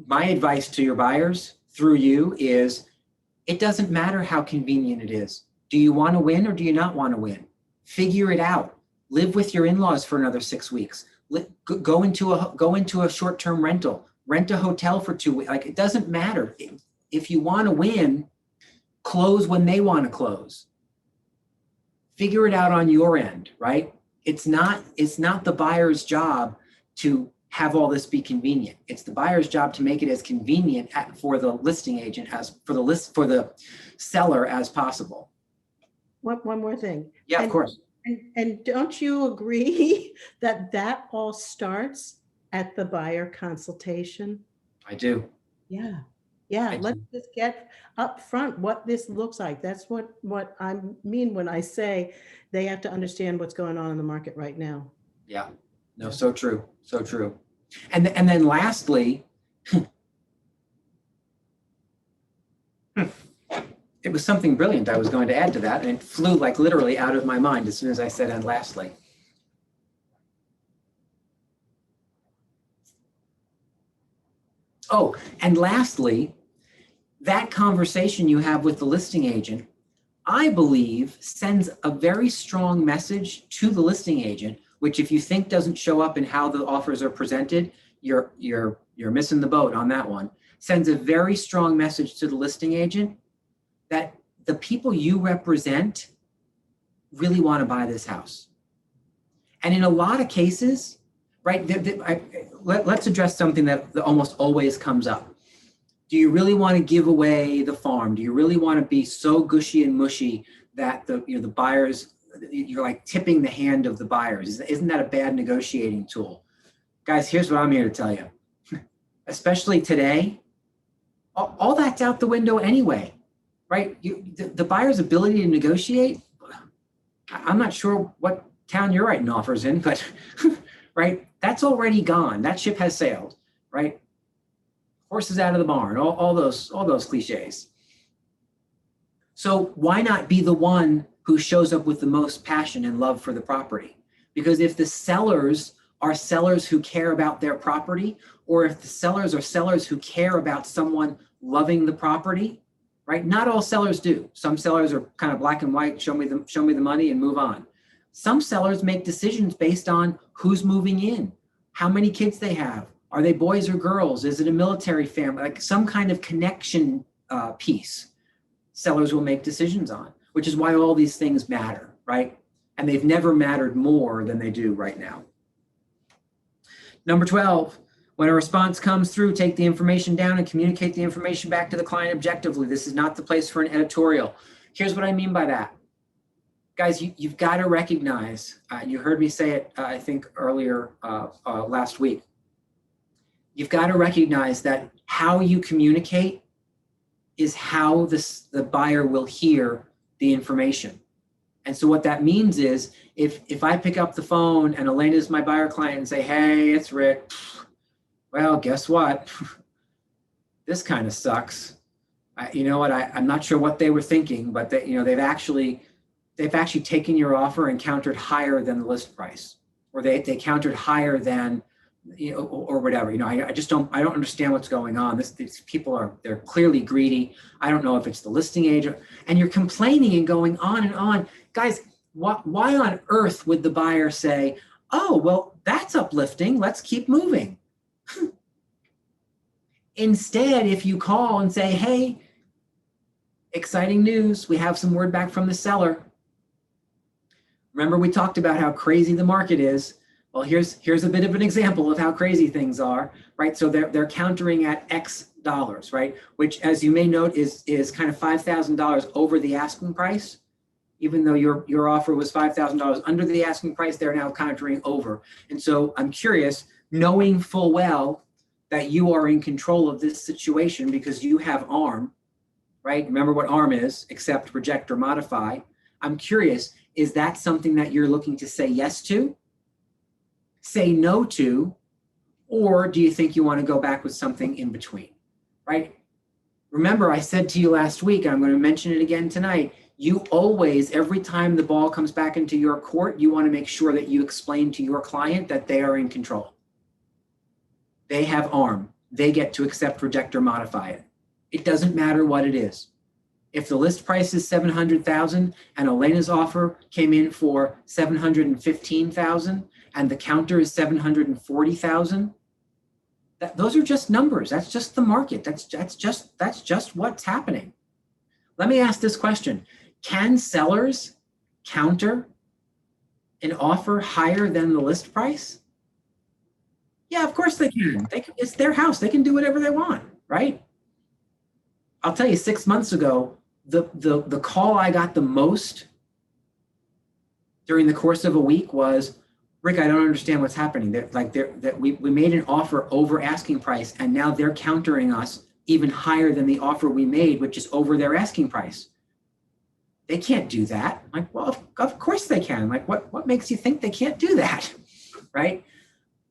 my advice to your buyers through you is, it doesn't matter how convenient it is. Do you want to win or do you not want to win? Figure it out. Live with your in-laws for another 6 weeks. Go into a short-term rental. Rent a hotel for 2 weeks. Like, it doesn't matter. If you want to win, close when they want to close. Figure it out on your end, right? It's not the buyer's job to have all this be convenient. It's the buyer's job to make it as convenient for the listing agent for the seller as possible. One more thing. Yeah, of course. And don't you agree that all starts at the buyer consultation? I do. Yeah. I Let's do. just get up front what this looks like. That's what I mean when I say they have to understand what's going on in the market right now. Yeah. No, so true. So true. And then lastly, it was something brilliant I was going to add to that, and it flew like literally out of my mind as soon as I said, and lastly. Oh, and lastly, that conversation you have with the listing agent, I believe, sends a very strong message to the listing agent, which if you think doesn't show up in how the offers are presented, you're missing the boat on that one. Sends a very strong message to the listing agent that the people you represent really want to buy this house. And in a lot of cases, right, let's address something that almost always comes up. Do you really want to give away the farm? Do you really want to be so gushy and mushy that the buyers, you're like tipping the hand of the buyers? Isn't that a bad negotiating tool? Guys, here's what I'm here to tell you. Especially today, all that's out the window anyway, right? The buyer's ability to negotiate, I'm not sure what town you're writing offers in, but right, that's already gone. That ship has sailed, right? Horses out of the barn, all those cliches. So why not be the one who shows up with the most passion and love for the property? Because if the sellers are sellers who care about their property, or if the sellers are sellers who care about someone loving the property, right? Not all sellers do. Some sellers are kind of black and white, show me the money and move on. Some sellers make decisions based on who's moving in, how many kids they have. Are they boys or girls? Is it a military family? Like some kind of connection piece sellers will make decisions on, which is why all these things matter, right? And they've never mattered more than they do right now. Number 12, When a response comes through, take the information down and communicate the information back to the client objectively. This is not the place for an editorial. Here's what I mean by that. Guys, you've got to recognize, you heard me say it, I think earlier last week. You've got to recognize that how you communicate is how the buyer will hear the information. And so what that means is if I pick up the phone and Elena's my buyer client and say, hey, it's Rick. Well, guess what? This kind of sucks. You know what? I'm not sure what they were thinking, but they've actually taken your offer and countered higher than the list price, or they countered higher than, or whatever. I don't understand what's going on. These people they're clearly greedy. I don't know if it's the listing agent, and you're complaining and going on and on. Guys, why on earth would the buyer say, oh, well, that's uplifting, let's keep moving? Instead, if you call and say, hey, exciting news, we have some word back from the seller. Remember, we talked about how crazy the market is. Well, here's a bit of an example of how crazy things are, right? So they're countering at X dollars, right? Which, as you may note, is kind of $5,000 over the asking price. Even though your offer was $5,000 under the asking price, they're now countering over. And so I'm curious, knowing full well that you are in control of this situation because you have ARM, right? Remember what ARM is: accept, reject, or modify. I'm curious, is that something that you're looking to say yes to, say no to, or do you think you want to go back with something in between, right? Remember, I said to you last week, and I'm going to mention it again tonight, you always, every time the ball comes back into your court, you want to make sure that you explain to your client that they are in control. They have ARM. They get to accept, reject, or modify it. It doesn't matter what it is. If the list price is $700,000 and Elena's offer came in for $715,000 and the counter is $740,000, those are just numbers. That's just the market. That's just what's happening. Let me ask this question: can sellers counter an offer higher than the list price? Yeah, of course they can. It's their house. They can do whatever they want, right? I'll tell you, 6 months ago, the call I got the most during the course of a week was, Rick, I don't understand what's happening. We made an offer over asking price, and now they're countering us even higher than the offer we made, which is over their asking price. They can't do that. I'm like, well, of course they can. I'm like, what makes you think they can't do that, right?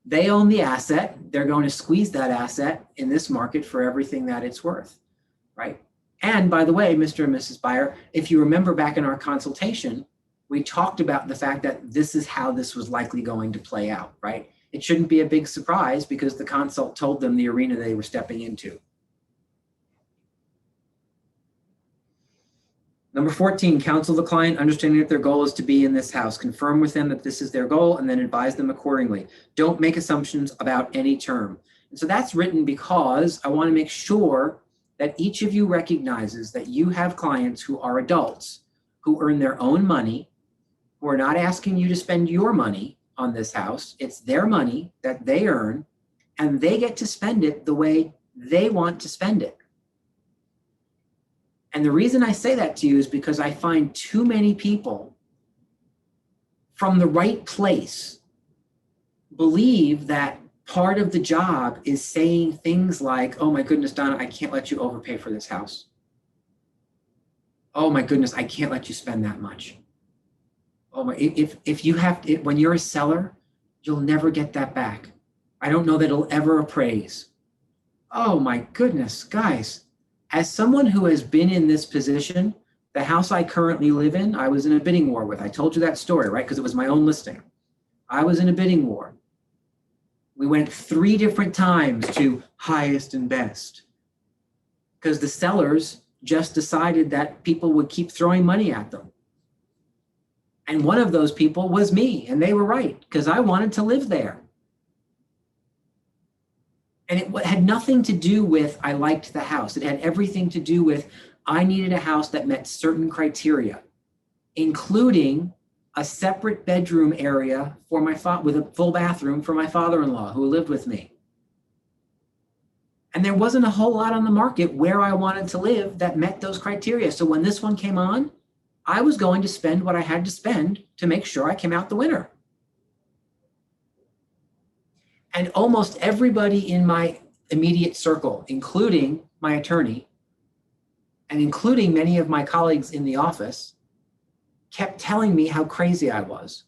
They own the asset. They're going to squeeze that asset in this market for everything that it's worth, right? And by the way, Mr. and Mrs. Buyer, if you remember back in our consultation, we talked about the fact that this is how this was likely going to play out, right? It shouldn't be a big surprise because the consult told them the arena they were stepping into. Number 14, counsel the client, understanding that their goal is to be in this house. Confirm with them that this is their goal and then advise them accordingly. Don't make assumptions about any term. And so that's written because I want to make sure that each of you recognizes that you have clients who are adults, who earn their own money, who are not asking you to spend your money on this house. It's their money that they earn, and they get to spend it the way they want to spend it. And the reason I say that to you is because I find too many people from the right place believe that part of the job is saying things like, oh my goodness, Donna, I can't let you overpay for this house. Oh my goodness, I can't let you spend that much. Oh my, if you have, when you're a seller, you'll never get that back. I don't know that it'll ever appraise. Oh my goodness, guys. As someone who has been in this position, the house I currently live in, I was in a bidding war with. I told you that story, right? Because it was my own listing. I was in a bidding war. We went 3 different times to highest and best because the sellers just decided that people would keep throwing money at them. And one of those people was me, and they were right because I wanted to live there. And it had nothing to do with I liked the house. It had everything to do with I needed a house that met certain criteria, including a separate bedroom area for my with a full bathroom for my father-in-law who lived with me. And there wasn't a whole lot on the market where I wanted to live that met those criteria. So when this one came on, I was going to spend what I had to spend to make sure I came out the winner. And almost everybody in my immediate circle, including my attorney, and including many of my colleagues in the office, kept telling me how crazy I was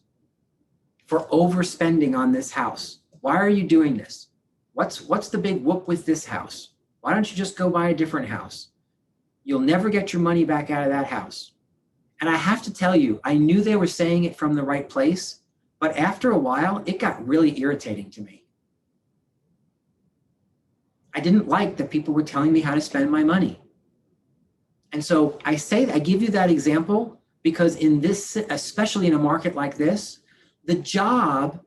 for overspending on this house. Why are you doing this? What's the big whoop with this house? Why don't you just go buy a different house? You'll never get your money back out of that house. And I have to tell you, I knew they were saying it from the right place, but after a while, it got really irritating to me. I didn't like that people were telling me how to spend my money. And so I give you that example because in this, especially in a market like this, the job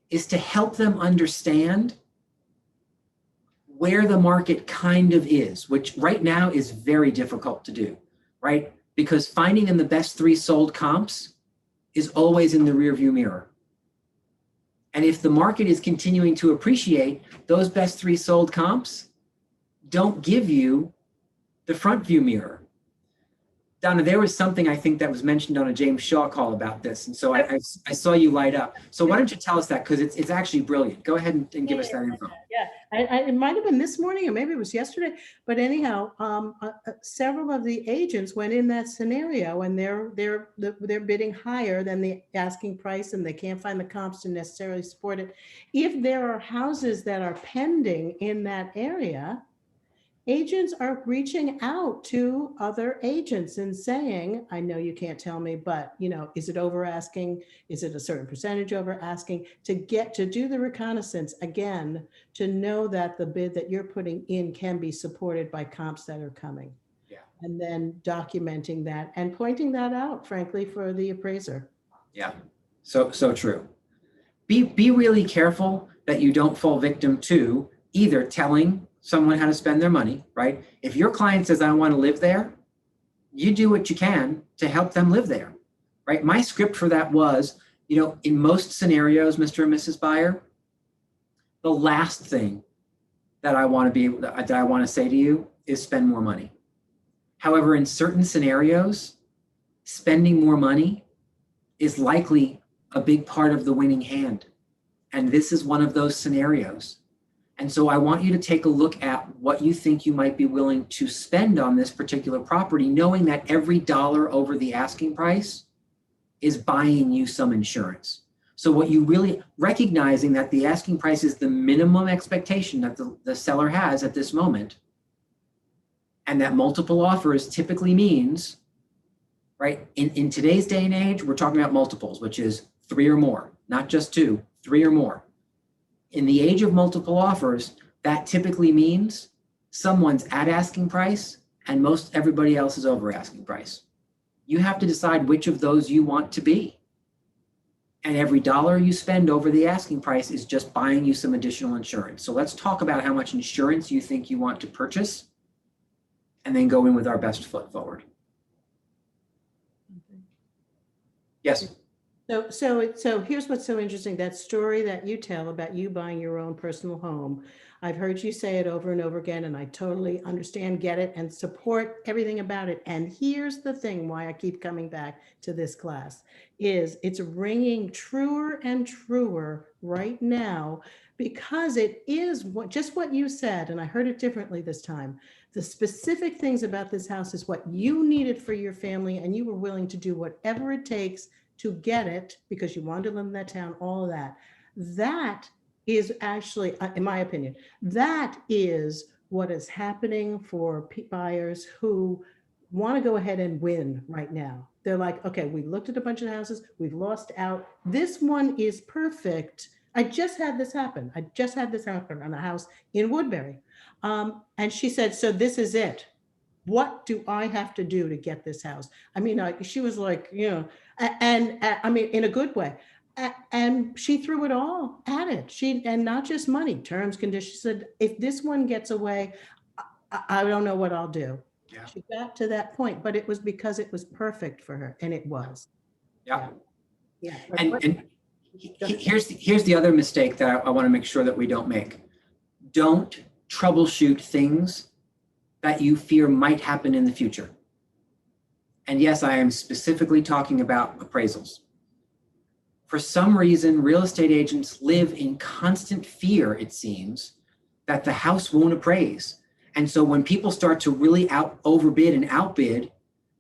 is to help them understand where the market kind of is, which right now is very difficult to do, right? Because finding in the best 3 sold comps is always in the rearview mirror. And if the market is continuing to appreciate, those best 3 sold comps don't give you the front view mirror. Donna, there was something I think that was mentioned on a James Shaw call about this. And so I saw you light up. So why don't you tell us that? Because it's actually brilliant. Go ahead and give us that info. Yeah, it might have been this morning or maybe it was yesterday. But anyhow, several of the agents went in that scenario and they're bidding higher than the asking price and they can't find the comps to necessarily support it. If there are houses that are pending in that area, agents are reaching out to other agents and saying, I know you can't tell me, but is it over asking? Is it a certain percentage over asking? To do the reconnaissance again, to know that the bid that you're putting in can be supported by comps that are coming. Yeah. And then documenting that and pointing that out, frankly, for the appraiser. Yeah, so true. Be really careful that you don't fall victim to either telling someone how to spend their money, right? If your client says, I want to live there, you do what you can to help them live there, right? My script for that was, in most scenarios, Mr. and Mrs. Buyer, the last thing that I want to say to you is spend more money. However, in certain scenarios, spending more money is likely a big part of the winning hand. And this is one of those scenarios. And so I want you to take a look at what you think you might be willing to spend on this particular property, knowing that every dollar over the asking price is buying you some insurance. So what you really recognizing that the asking price is the minimum expectation that the seller has at this moment, and that multiple offers typically means, right, in today's day and age, we're talking about multiples, which is 3 or more, not just 2, 3 or more. In the age of multiple offers, that typically means someone's at asking price and most everybody else is over asking price. You have to decide which of those you want to be. And every dollar you spend over the asking price is just buying you some additional insurance. So let's talk about how much insurance you think you want to purchase and then go in with our best foot forward. Yes. So here's what's so interesting. That story that you tell about you buying your own personal home, I've heard you say it over and over again, and I totally understand, get it, and support everything about it. And here's the thing why I keep coming back to this class is it's ringing truer and truer right now because it is just what you said, and I heard it differently this time. The specific things about this house is what you needed for your family, and you were willing to do whatever it takes to get it because you wanted to live in that town, all of that. That is actually, in my opinion, that is what is happening for buyers who want to go ahead and win right now. They're like, okay, we looked at a bunch of houses, we've lost out. This one is perfect. I just had this happen. On a house in Woodbury. And she said, so this is it. What do I have to do to get this house? I mean, she was like, and I mean, in a good way. And she threw it all at it. And not just money, terms, conditions. She said, if this one gets away, I don't know what I'll do. Yeah. She got to that point, but it was because it was perfect for her, and it was. Yeah. Yeah. And here's the other mistake that I want to make sure that we don't make. Don't troubleshoot things that you fear might happen in the future. And yes, I am specifically talking about appraisals. For some reason, real estate agents live in constant fear, it seems, that the house won't appraise. And so when people start to really overbid and outbid,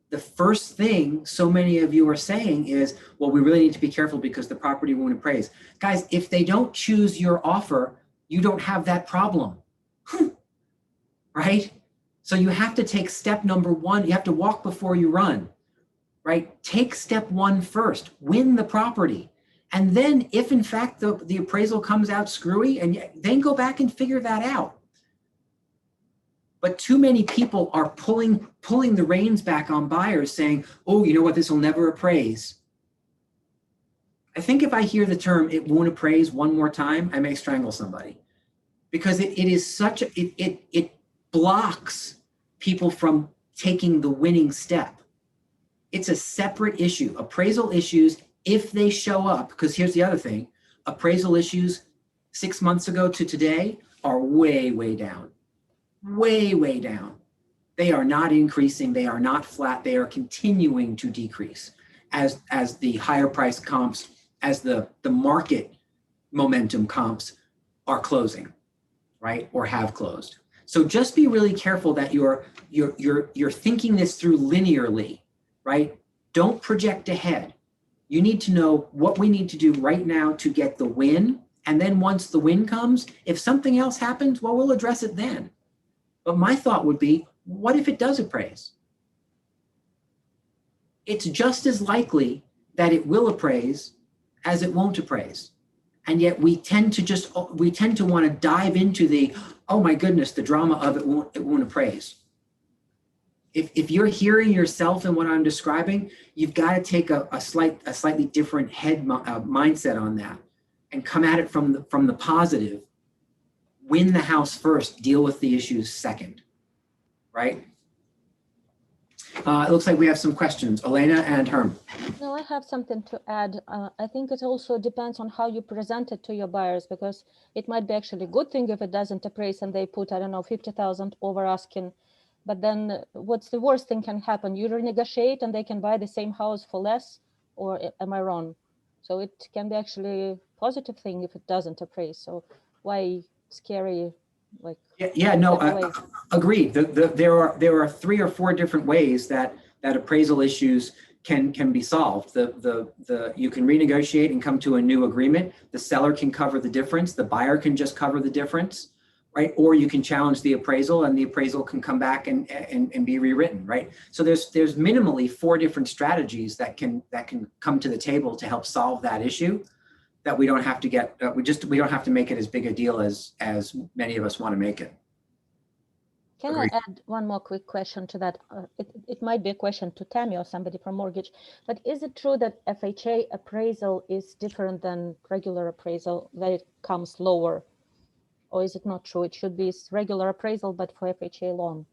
the first thing so many of you are saying is, well, we really need to be careful because the property won't appraise. Guys, if they don't choose your offer, you don't have that problem, right? So you have to take step number one. You have to walk before you run, right? Take step one first, win the property. And then if in fact the appraisal comes out screwy, and then go back and figure that out. But too many people are pulling the reins back on buyers saying, oh, you know what, this will never appraise. I think if I hear the term, it won't appraise one more time, I may strangle somebody. Because it is such a, it blocks people from taking the winning step. It's a separate issue. Appraisal issues, if they show up, because here's the other thing, appraisal issues 6 months ago to today are way, way down. Way, way down. They are not increasing. They are not flat. They are continuing to decrease as the higher price comps, as the market momentum comps are closing, right? Or have closed. So just be really careful that you're thinking this through linearly, right? Don't project ahead. You need to know what we need to do right now to get the win. And then once the win comes, if something else happens, well, we'll address it then. But my thought would be, what if it does appraise? It's just as likely that it will appraise as it won't appraise. And yet we tend to want to dive into the, oh my goodness, the drama of it won't appraise. If you're hearing yourself in what I'm describing, you've got to take a slightly different mindset on that and come at it from the positive. Win the house first, deal with the issues second, right? It looks like we have some questions. Elena and Herm. No, I have something to add. I think it also depends on how you present it to your buyers, because it might be actually a good thing if it doesn't appraise and they put, I don't know, 50,000 over asking. But then what's the worst thing can happen? You renegotiate and they can buy the same house for less, or am I wrong? So it can be actually a positive thing if it doesn't appraise. So why scary? Like agreed. There are 3 or 4 different ways that appraisal issues can be solved. You can renegotiate and come to a new agreement. The seller can cover the difference. The buyer can just cover the difference, right? Or you can challenge the appraisal, and the appraisal can come back and be rewritten, right? So there's minimally 4 different strategies that can come to the table to help solve that issue. That we don't have to get, we don't have to make it as big a deal as many of us want to make it. Can Agreed. I add one more quick question to that? It might be a question to Tammy or somebody from mortgage, but is it true that FHA appraisal is different than regular appraisal, that it comes lower? Or is it not true? It should be regular appraisal, but for FHA loan.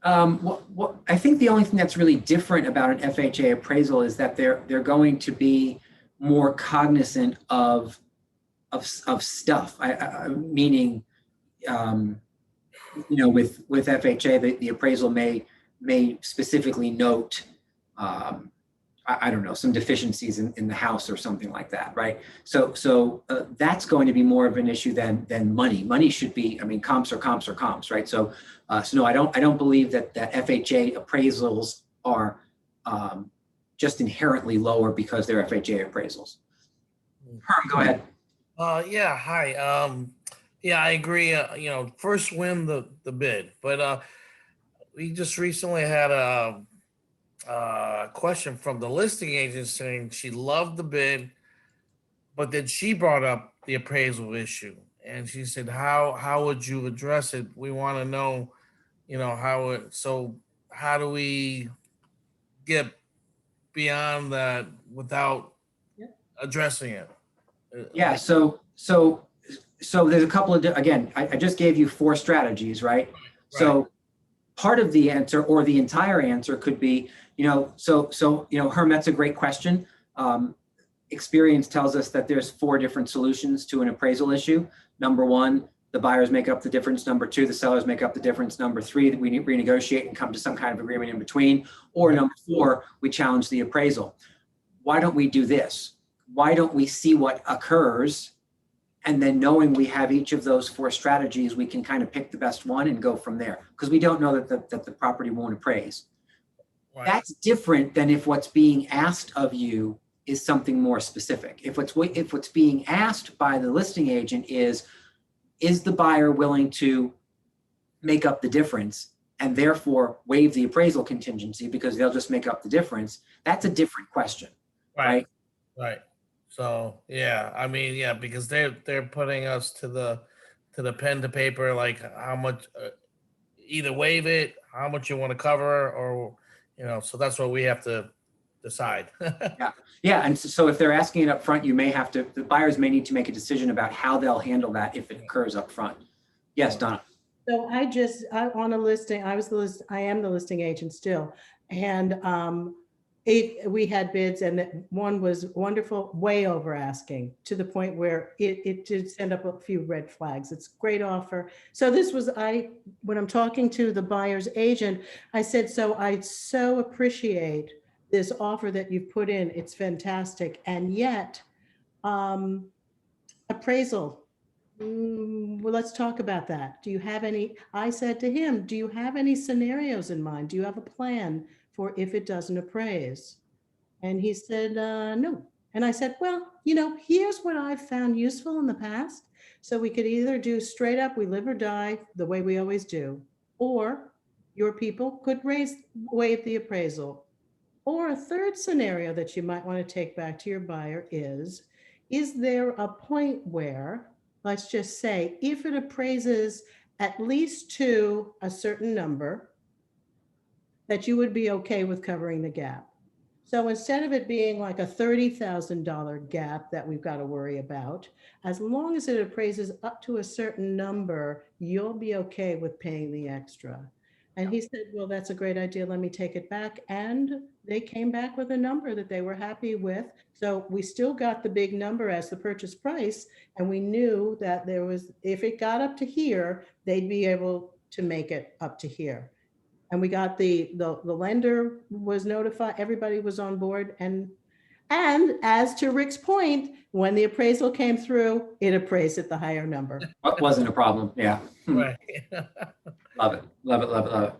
I think the only thing that's really different about an FHA appraisal is that they're going to be more cognizant of stuff. Meaning, with FHA, the appraisal may specifically note, I don't know, some deficiencies in the house or something like that, right? So that's going to be more of an issue than money. Money should be, comps are comps, right? So no, I don't believe that FHA appraisals are just inherently lower because they're FHA appraisals. Herm, go ahead. Yeah, hi. Yeah, I agree. First win the bid, but we just recently had a question from the listing agent saying she loved the bid, but then she brought up the appraisal issue, and she said, "How would you address it? We want to know, how it. So how do we get beyond that without addressing it?" Yeah. So there's a couple of, again, I just gave you 4 strategies, right? So part of the answer or the entire answer could be, Herm, that's a great question. Experience tells us that there's 4 different solutions to an appraisal issue. Number 1, the buyers make up the difference. Number two, the sellers make up the difference. Number three, that we renegotiate and come to some kind of agreement in between. Or number four, we challenge the appraisal. Why don't we do this? Why don't we see what occurs? And then knowing we have each of those four strategies, we can kind of pick the best one and go from there. Because we don't know that the property won't appraise. Right. That's different than if what's being asked of you is something more specific. If what's being asked by the listing agent is the buyer willing to make up the difference and therefore waive the appraisal contingency because they'll just make up the difference? That's a different question, right? Right. So yeah, I mean, yeah, because they're putting us to the pen to paper, like how much, either waive it, how much you want to cover, or so that's what we have to decide. Yeah, and so if they're asking it up front, the buyers may need to make a decision about how they'll handle that if it occurs up front. Yes, Donna. So on a listing, I am the listing agent still. And we had bids and one was wonderful, way over asking to the point where it did send up a few red flags. It's a great offer. So when I'm talking to the buyer's agent, I said, so I so appreciate this offer that you've put in. It's fantastic. And yet, appraisal. Well, let's talk about that. I said to him, do you have any scenarios in mind? Do you have a plan for if it doesn't appraise? And he said, no. And I said, well, here's what I've found useful in the past. So we could either do straight up, we live or die, the way we always do, or your people could waive the appraisal. Or a third scenario that you might want to take back to your buyer is there a point where, let's just say, if it appraises at least to a certain number, that you would be okay with covering the gap? So instead of it being like a $30,000 gap that we've got to worry about, as long as it appraises up to a certain number, you'll be okay with paying the extra. And he said, well, that's a great idea. Let me take it back. And they came back with a number that they were happy with. So we still got the big number as the purchase price. And we knew that if it got up to here, they'd be able to make it up to here. And we got the lender was notified, everybody was on board. And as to Rick's point, when the appraisal came through, it appraised at the higher number. What wasn't a problem? Yeah. Right. Love it. Love it. Love it. Love it.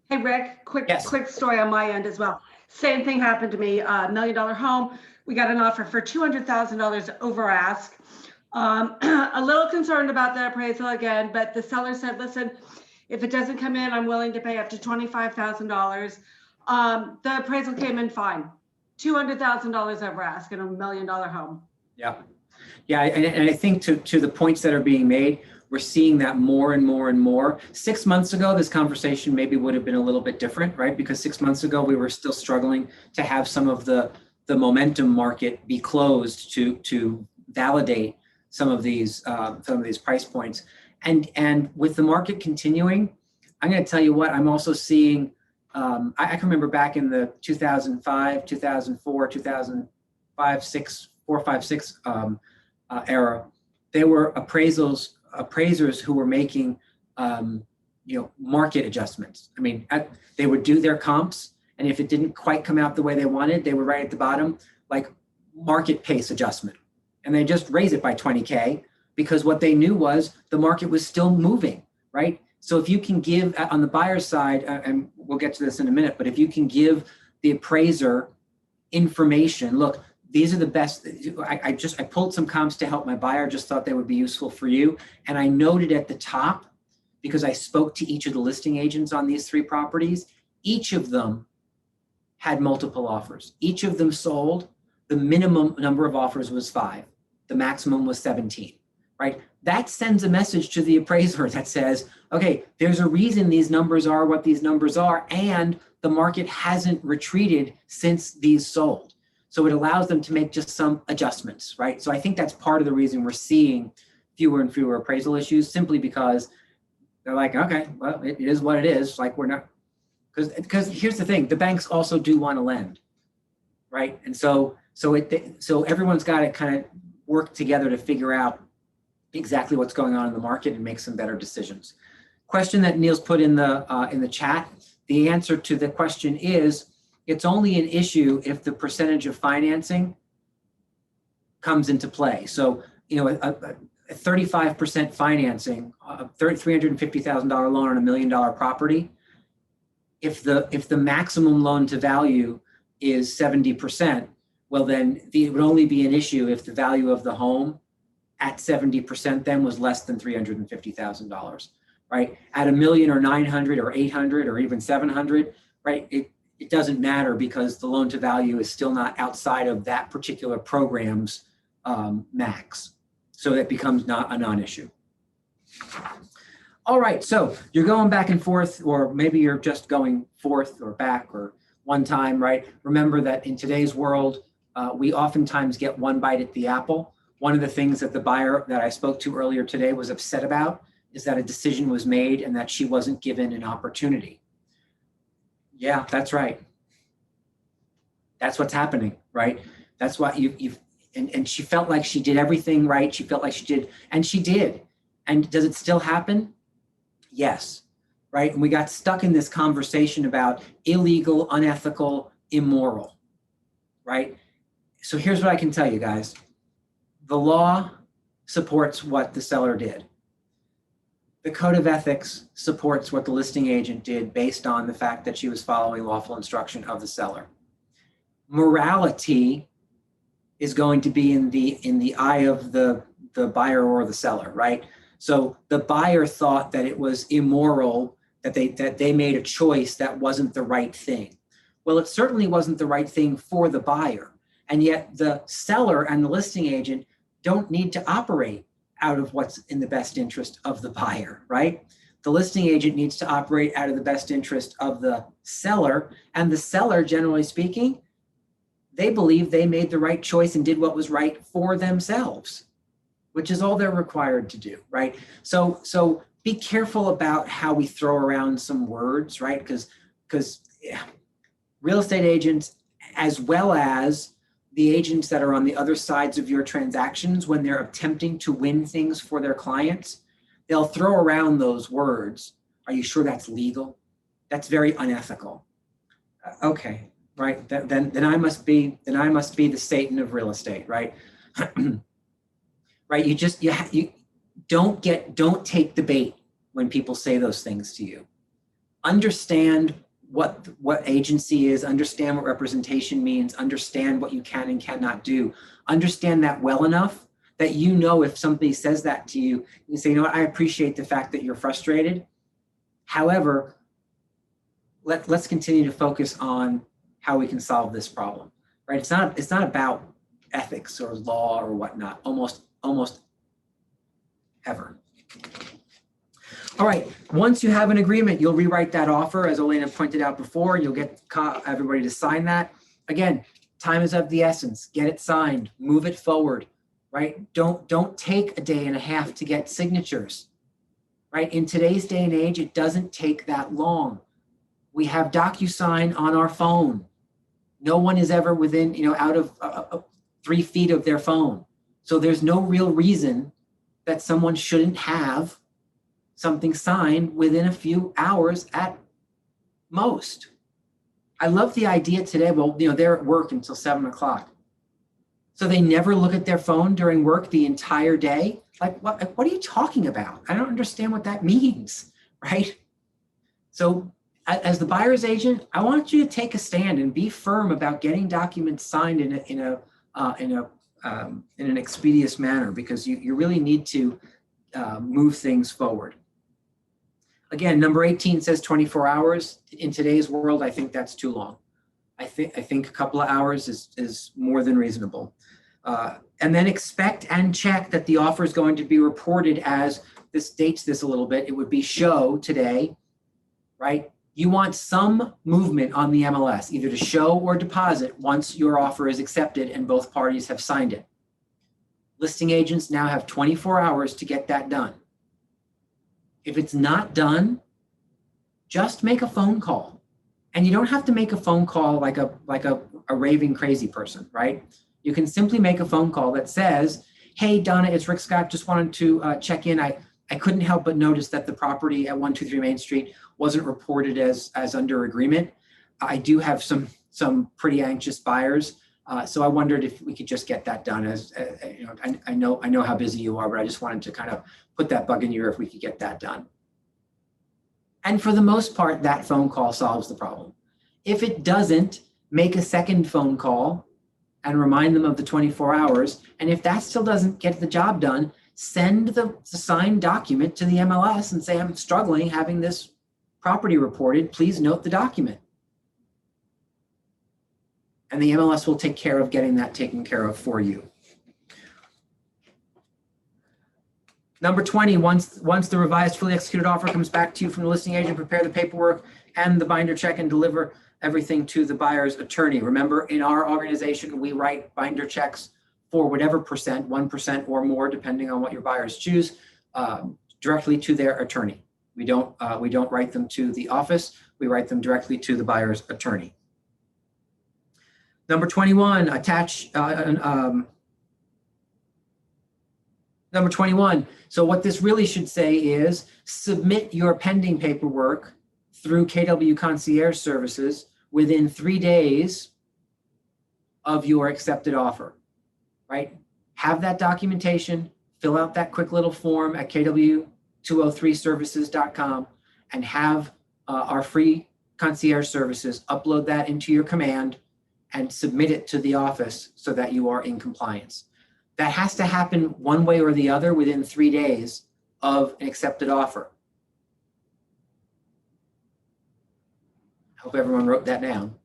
Hey, Rick, quick story on my end as well. Same thing happened to me, $1 million home. We got an offer for $200,000 over ask. A little concerned about the appraisal again, but the seller said, listen, if it doesn't come in, I'm willing to pay up to $25,000. The appraisal came in fine. $200,000 over ask in a $1 million home. Yeah. Yeah. And I think to the points that are being made, we're seeing that more and more and more. 6 months ago, this conversation maybe would have been a little bit different, right? Because 6 months ago, we were still struggling to have some of the momentum market be closed to validate some of these price points. And with the market continuing, I'm going to tell you what, I'm also seeing, I can remember back in the 2005, 2004, 2005, 6, 4, 5, 6 era, there were appraisers who were making, market adjustments. I mean, they would do their comps, and if it didn't quite come out the way they wanted, they were right at the bottom, like market pace adjustment. And they just raise it by 20K because what they knew was the market was still moving, right? So if you can give on the buyer's side, and we'll get to this in a minute, but if you can give the appraiser information, look, these are the best. I pulled some comps to help my buyer, just thought they would be useful for you. And I noted at the top, because I spoke to each of the listing agents on these 3 properties, each of them had multiple offers. Each of them sold. The minimum number of offers was 5. The maximum was 17, right? That sends a message to the appraiser that says, okay, there's a reason these numbers are what these numbers are, and the market hasn't retreated since these sold. So it allows them to make just some adjustments, right? So I think that's part of the reason we're seeing fewer and fewer appraisal issues, simply because they're like, okay, well, it is what it is. Like, we're not, because here's the thing, the banks also do want to lend, right? And so everyone's got to kind of work together to figure out exactly what's going on in the market and make some better decisions. Question that Neil's put in the chat. The answer to the question is, it's only an issue if the percentage of financing comes into play. So, a 35% financing, a $350,000 loan on $1 million property, if the maximum loan to value is 70%, well, then it would only be an issue if the value of the home at 70% then was less than $350,000, right? At $1 million or 900 or 800 or even 700, right? It doesn't matter because the loan to value is still not outside of that particular program's max. So that becomes not a non-issue. All right, so you're going back and forth, or maybe you're just going forth or back or one time, right? Remember that in today's world, we oftentimes get one bite at the apple. One of the things that the buyer that I spoke to earlier today was upset about is that a decision was made and that she wasn't given an opportunity. Yeah, that's right. That's what's happening, right? That's why and she felt like she did everything right. She felt like she did, and she did. And does it still happen? Yes, right? And we got stuck in this conversation about illegal, unethical, immoral, right? So here's what I can tell you guys. The law supports what the seller did. The code of ethics supports what the listing agent did based on the fact that she was following lawful instruction of the seller. Morality is going to be in the eye of the buyer or the seller, right? So the buyer thought that it was immoral, that they made a choice that wasn't the right thing. Well, it certainly wasn't the right thing for the buyer. And yet the seller and the listing agent don't need to operate out of what's in the best interest of the buyer, right? The listing agent needs to operate out of the best interest of the seller, and the seller, generally speaking, they believe they made the right choice and did what was right for themselves, which is all they're required to do, right? So be careful about how we throw around some words, right? Because real estate agents, as well as the agents that are on the other sides of your transactions, when they're attempting to win things for their clients, they'll throw around those words. Are you sure that's legal? That's very unethical. Okay, right? Then I must be the Satan of real estate, right? Right? You don't take the bait when people say those things to you. Understand what agency is, understand what representation means, understand what you can and cannot do. Understand that well enough that you know if somebody says that to you, you say, you know what, I appreciate the fact that you're frustrated. However, let's continue to focus on how we can solve this problem, right? It's not about ethics or law or whatnot, almost ever. All right, once you have an agreement, you'll rewrite that offer, as Elena pointed out before. You'll get everybody to sign that. Again, time is of the essence. Get it signed, move it forward, right? Don't take a day and a half to get signatures, right? In today's day and age, it doesn't take that long. We have DocuSign on our phone. No one is ever within, out of 3 feet of their phone. So there's no real reason that someone shouldn't have something signed within a few hours at most. I love the idea today. Well, they're at work until 7 o'clock. So they never look at their phone during work the entire day. Like, what are you talking about? I don't understand what that means, right? So as the buyer's agent, I want you to take a stand and be firm about getting documents signed in an expeditious manner, because you really need to move things forward. Again, number 18 says 24 hours. In today's world, I think that's too long. I think a couple of hours is more than reasonable. And then expect and check that the offer is going to be reported as, this dates this a little bit, it would be show today, right? You want some movement on the MLS, either to show or deposit once your offer is accepted and both parties have signed it. Listing agents now have 24 hours to get that done. If it's not done, just make a phone call. And you don't have to make a phone call like a raving crazy person, right? You can simply make a phone call that says, Hey, Donna, it's Rick Scott. Just wanted to check in. I couldn't help but notice that the property at 123 Main Street wasn't reported as under agreement. I do have some pretty anxious buyers. So I wondered if we could just get that done as, you know, I know how busy you are, but I just wanted to kind of put that bug in your ear if we could get that done. And for the most part, that phone call solves the problem. If it doesn't, make a second phone call and remind them of the 24 hours. And if that still doesn't get the job done, send the signed document to the MLS and say, I'm struggling having this property reported. Please note the document. And the MLS will take care of getting that taken care of for you. Number 20, once the revised fully executed offer comes back to you from the listing agent, prepare the paperwork and the binder check and deliver everything to the buyer's attorney. Remember, in our organization, we write binder checks for whatever percent, 1% or more, depending on what your buyers choose, directly to their attorney. We don't write them to the office. We write them directly to the buyer's attorney. Number 21, number 21. So what this really should say is submit your pending paperwork through KW Concierge Services within 3 days of your accepted offer, right? Have that documentation, fill out that quick little form at kw203services.com and have our free concierge services upload that into your command and submit it to the office so that you are in compliance. That has to happen one way or the other within 3 days of an accepted offer. I hope everyone wrote that down.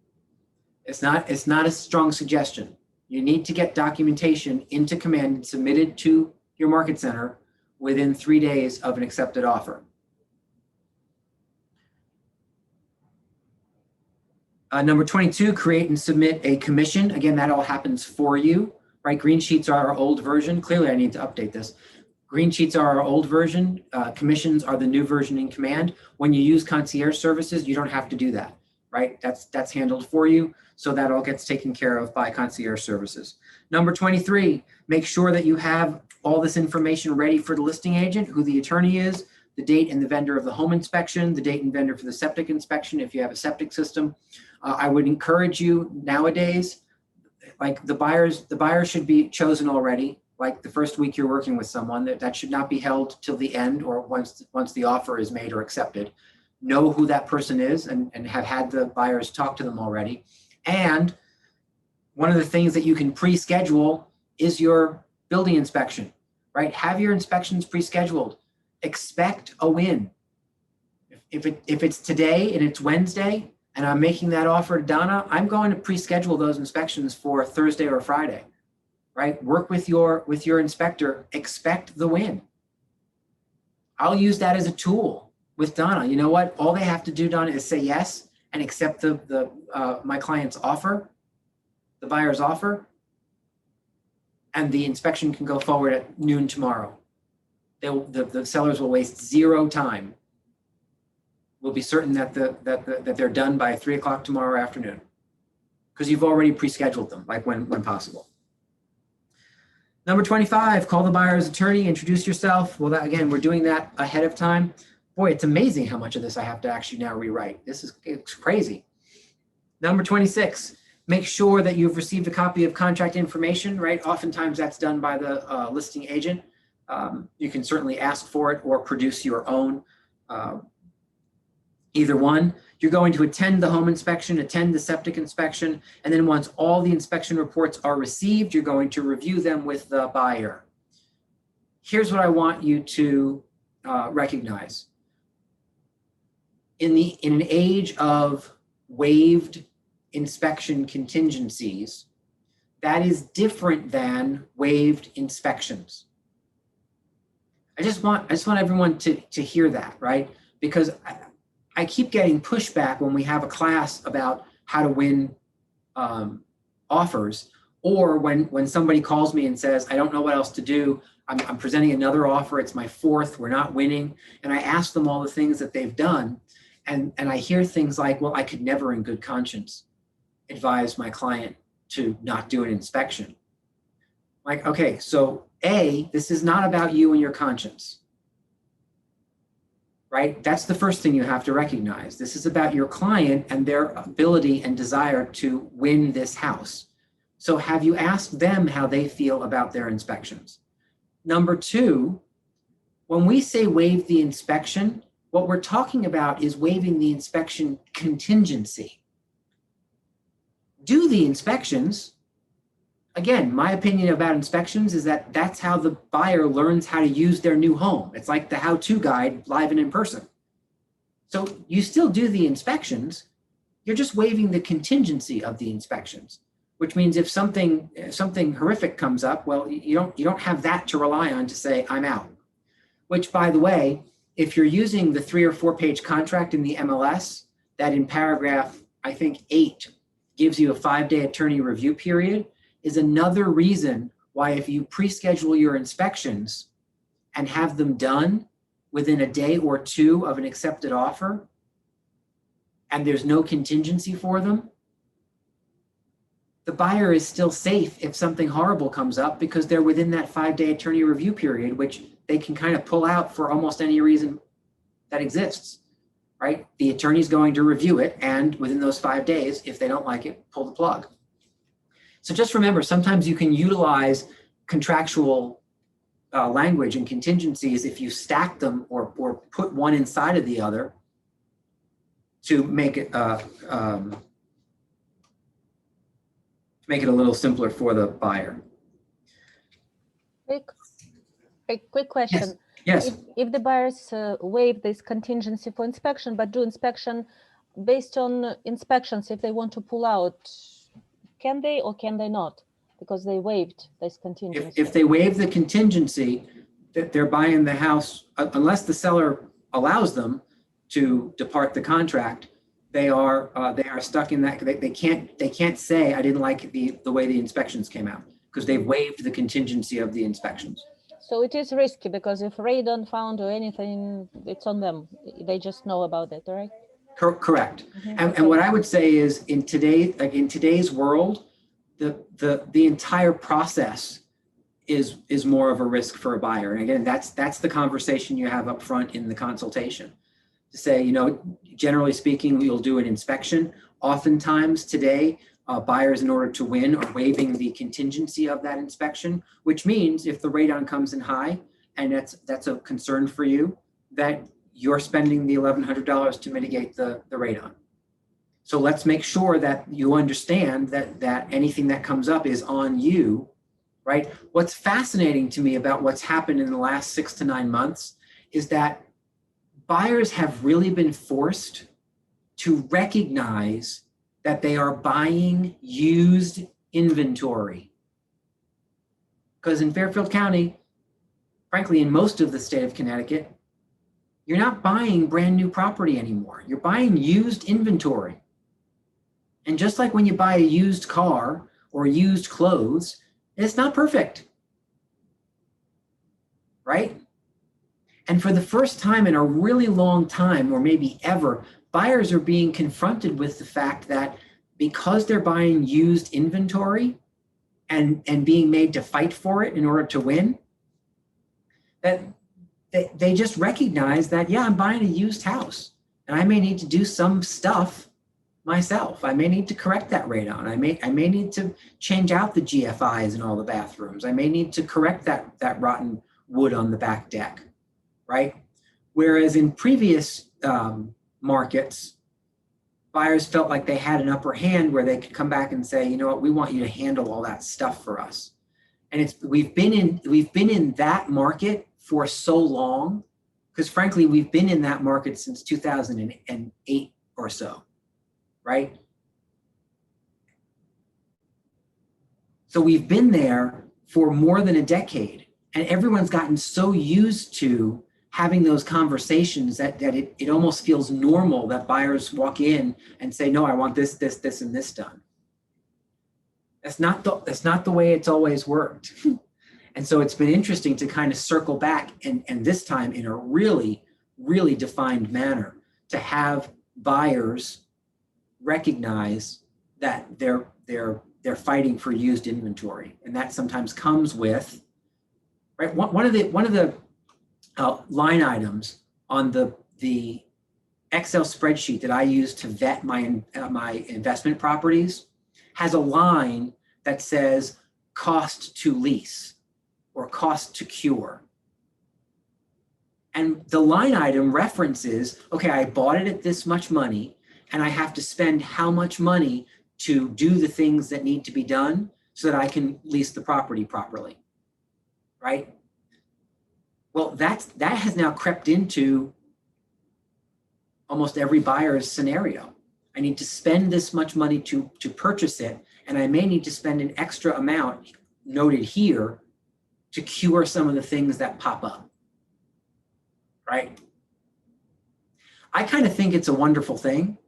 It's not a strong suggestion. You need to get documentation into command and submitted to your market center within 3 days of an accepted offer. Number 22, create and submit a commission. Again, that all happens for you, right? Green sheets are our old version. Clearly, I need to update this. Green sheets are our old version. Commissions are the new version in command. When you use concierge services, you don't have to do that, right? That's handled for you. So that all gets taken care of by concierge services. Number 23, make sure that you have all this information ready for the listing agent, who the attorney is, the date and the vendor of the home inspection, the date and vendor for the septic inspection if you have a septic system. I would encourage you nowadays, like the buyers should be chosen already. Like the first week you're working with someone, that should not be held till the end or once the offer is made or accepted. Know who that person is and have had the buyers talk to them already. And one of the things that you can pre-schedule is your building inspection, right? Have your inspections pre-scheduled. Expect a win. If it's today and it's Wednesday and I'm making that offer to Donna, I'm going to pre-schedule those inspections for Thursday or Friday, right? Work with your inspector, expect the win. I'll use that as a tool with Donna. You know what? All they have to do, Donna, is say yes and accept my client's offer, the buyer's offer, and the inspection can go forward at noon tomorrow. The sellers will waste zero time. We'll be certain that they're done by 3 o'clock tomorrow afternoon because you've already pre-scheduled them, like when possible. Number 25, call the buyer's attorney, introduce yourself. Well, again, we're doing that ahead of time. Boy, it's amazing how much of this I have to actually now rewrite. It's crazy. Number 26, make sure that you've received a copy of contract information, right? Oftentimes that's done by the listing agent. You can certainly ask for it or produce your own. Either one. You're going to attend the home inspection, attend the septic inspection, and then once all the inspection reports are received, you're going to review them with the buyer. Here's what I want you to recognize. In an age of waived inspection contingencies, that is different than waived inspections. I just want everyone to hear that, right? Because I keep getting pushback when we have a class about how to win offers, or when somebody calls me and says, I don't know what else to do. I'm presenting another offer. It's my fourth. We're not winning. And I ask them all the things that they've done. And I hear things like, well, I could never in good conscience advise my client to not do an inspection. Like, okay, so This is not about you and your conscience, right? That's the first thing you have to recognize. This is about your client and their ability and desire to win this house. So have you asked them how they feel about their inspections? Number two, when we say waive the inspection, what we're talking about is waiving the inspection contingency. Do the inspections. Again, my opinion about inspections is that that's how the buyer learns how to use their new home. It's like the how-to guide live and in person. So you still do the inspections, you're just waiving the contingency of the inspections, which means if something horrific comes up, well, you don't have that to rely on to say, I'm out. Which, by the way, if you're using the 3 or 4 page contract in the MLS, that in paragraph, I think 8, gives you a 5-day attorney review period, is another reason why if you pre-schedule your inspections and have them done within a day or 2 of an accepted offer, and there's no contingency for them, the buyer is still safe if something horrible comes up because they're within that 5-day attorney review period, which they can kind of pull out for almost any reason that exists, right? The attorney's going to review it, and within those 5 days, if they don't like it, pull the plug. So just remember, sometimes you can utilize contractual language and contingencies if you stack them or put one inside of the other to make it a little simpler for the buyer. Quick question. Yes. If the buyers waive this contingency for inspection, but do inspection based on inspections, if they want to pull out, can they or can they not? Because they waived this contingency. If they waive the contingency, that they're buying the house, unless the seller allows them to depart the contract, they are stuck in that. They can't say I didn't like the way the inspections came out because they've waived the contingency of the inspections. So it is risky because if radon found or anything, it's on them. They just know about it, right? Correct. Mm-hmm. And what I would say is in today's world, the entire process is more of a risk for a buyer. And again, that's the conversation you have up front in the consultation. To say, generally speaking, we'll do an inspection. Oftentimes today, buyers, in order to win, are waiving the contingency of that inspection, which means if the radon comes in high and that's a concern for you, that you're spending the $1,100 to mitigate the radon. So let's make sure that you understand that anything that comes up is on you, right? What's fascinating to me about what's happened in the last 6 to 9 months is that buyers have really been forced to recognize that they are buying used inventory. Because in Fairfield County, frankly, in most of the state of Connecticut, you're not buying brand new property anymore. You're buying used inventory. And just like when you buy a used car or used clothes, it's not perfect, right? And for the first time in a really long time, or maybe ever, buyers are being confronted with the fact that because they're buying used inventory and being made to fight for it in order to win, that they just recognize that, yeah, I'm buying a used house and I may need to do some stuff myself. I may need to correct that radon. I may need to change out the GFIs in all the bathrooms. I may need to correct that rotten wood on the back deck, right? Whereas in previous markets, buyers felt like they had an upper hand where they could come back and say, you know what, we want you to handle all that stuff for us. And we've been in that market for so long, because frankly, we've been in that market since 2008 or so, right? So we've been there for more than a decade, and everyone's gotten so used to having those conversations that it almost feels normal that buyers walk in and say, no, I want this, this, this, and this done. That's not the way it's always worked. And so it's been interesting to kind of circle back and this time in a really, really defined manner to have buyers recognize that they're fighting for used inventory. And that sometimes comes with right? One of the line items on the Excel spreadsheet that I use to vet my investment properties has a line that says cost to lease or cost to cure. And the line item references, okay, I bought it at this much money and I have to spend how much money to do the things that need to be done so that I can lease the property properly, right? Well, that has now crept into almost every buyer's scenario. I need to spend this much money to purchase it, and I may need to spend an extra amount noted here to cure some of the things that pop up, right? I kind of think it's a wonderful thing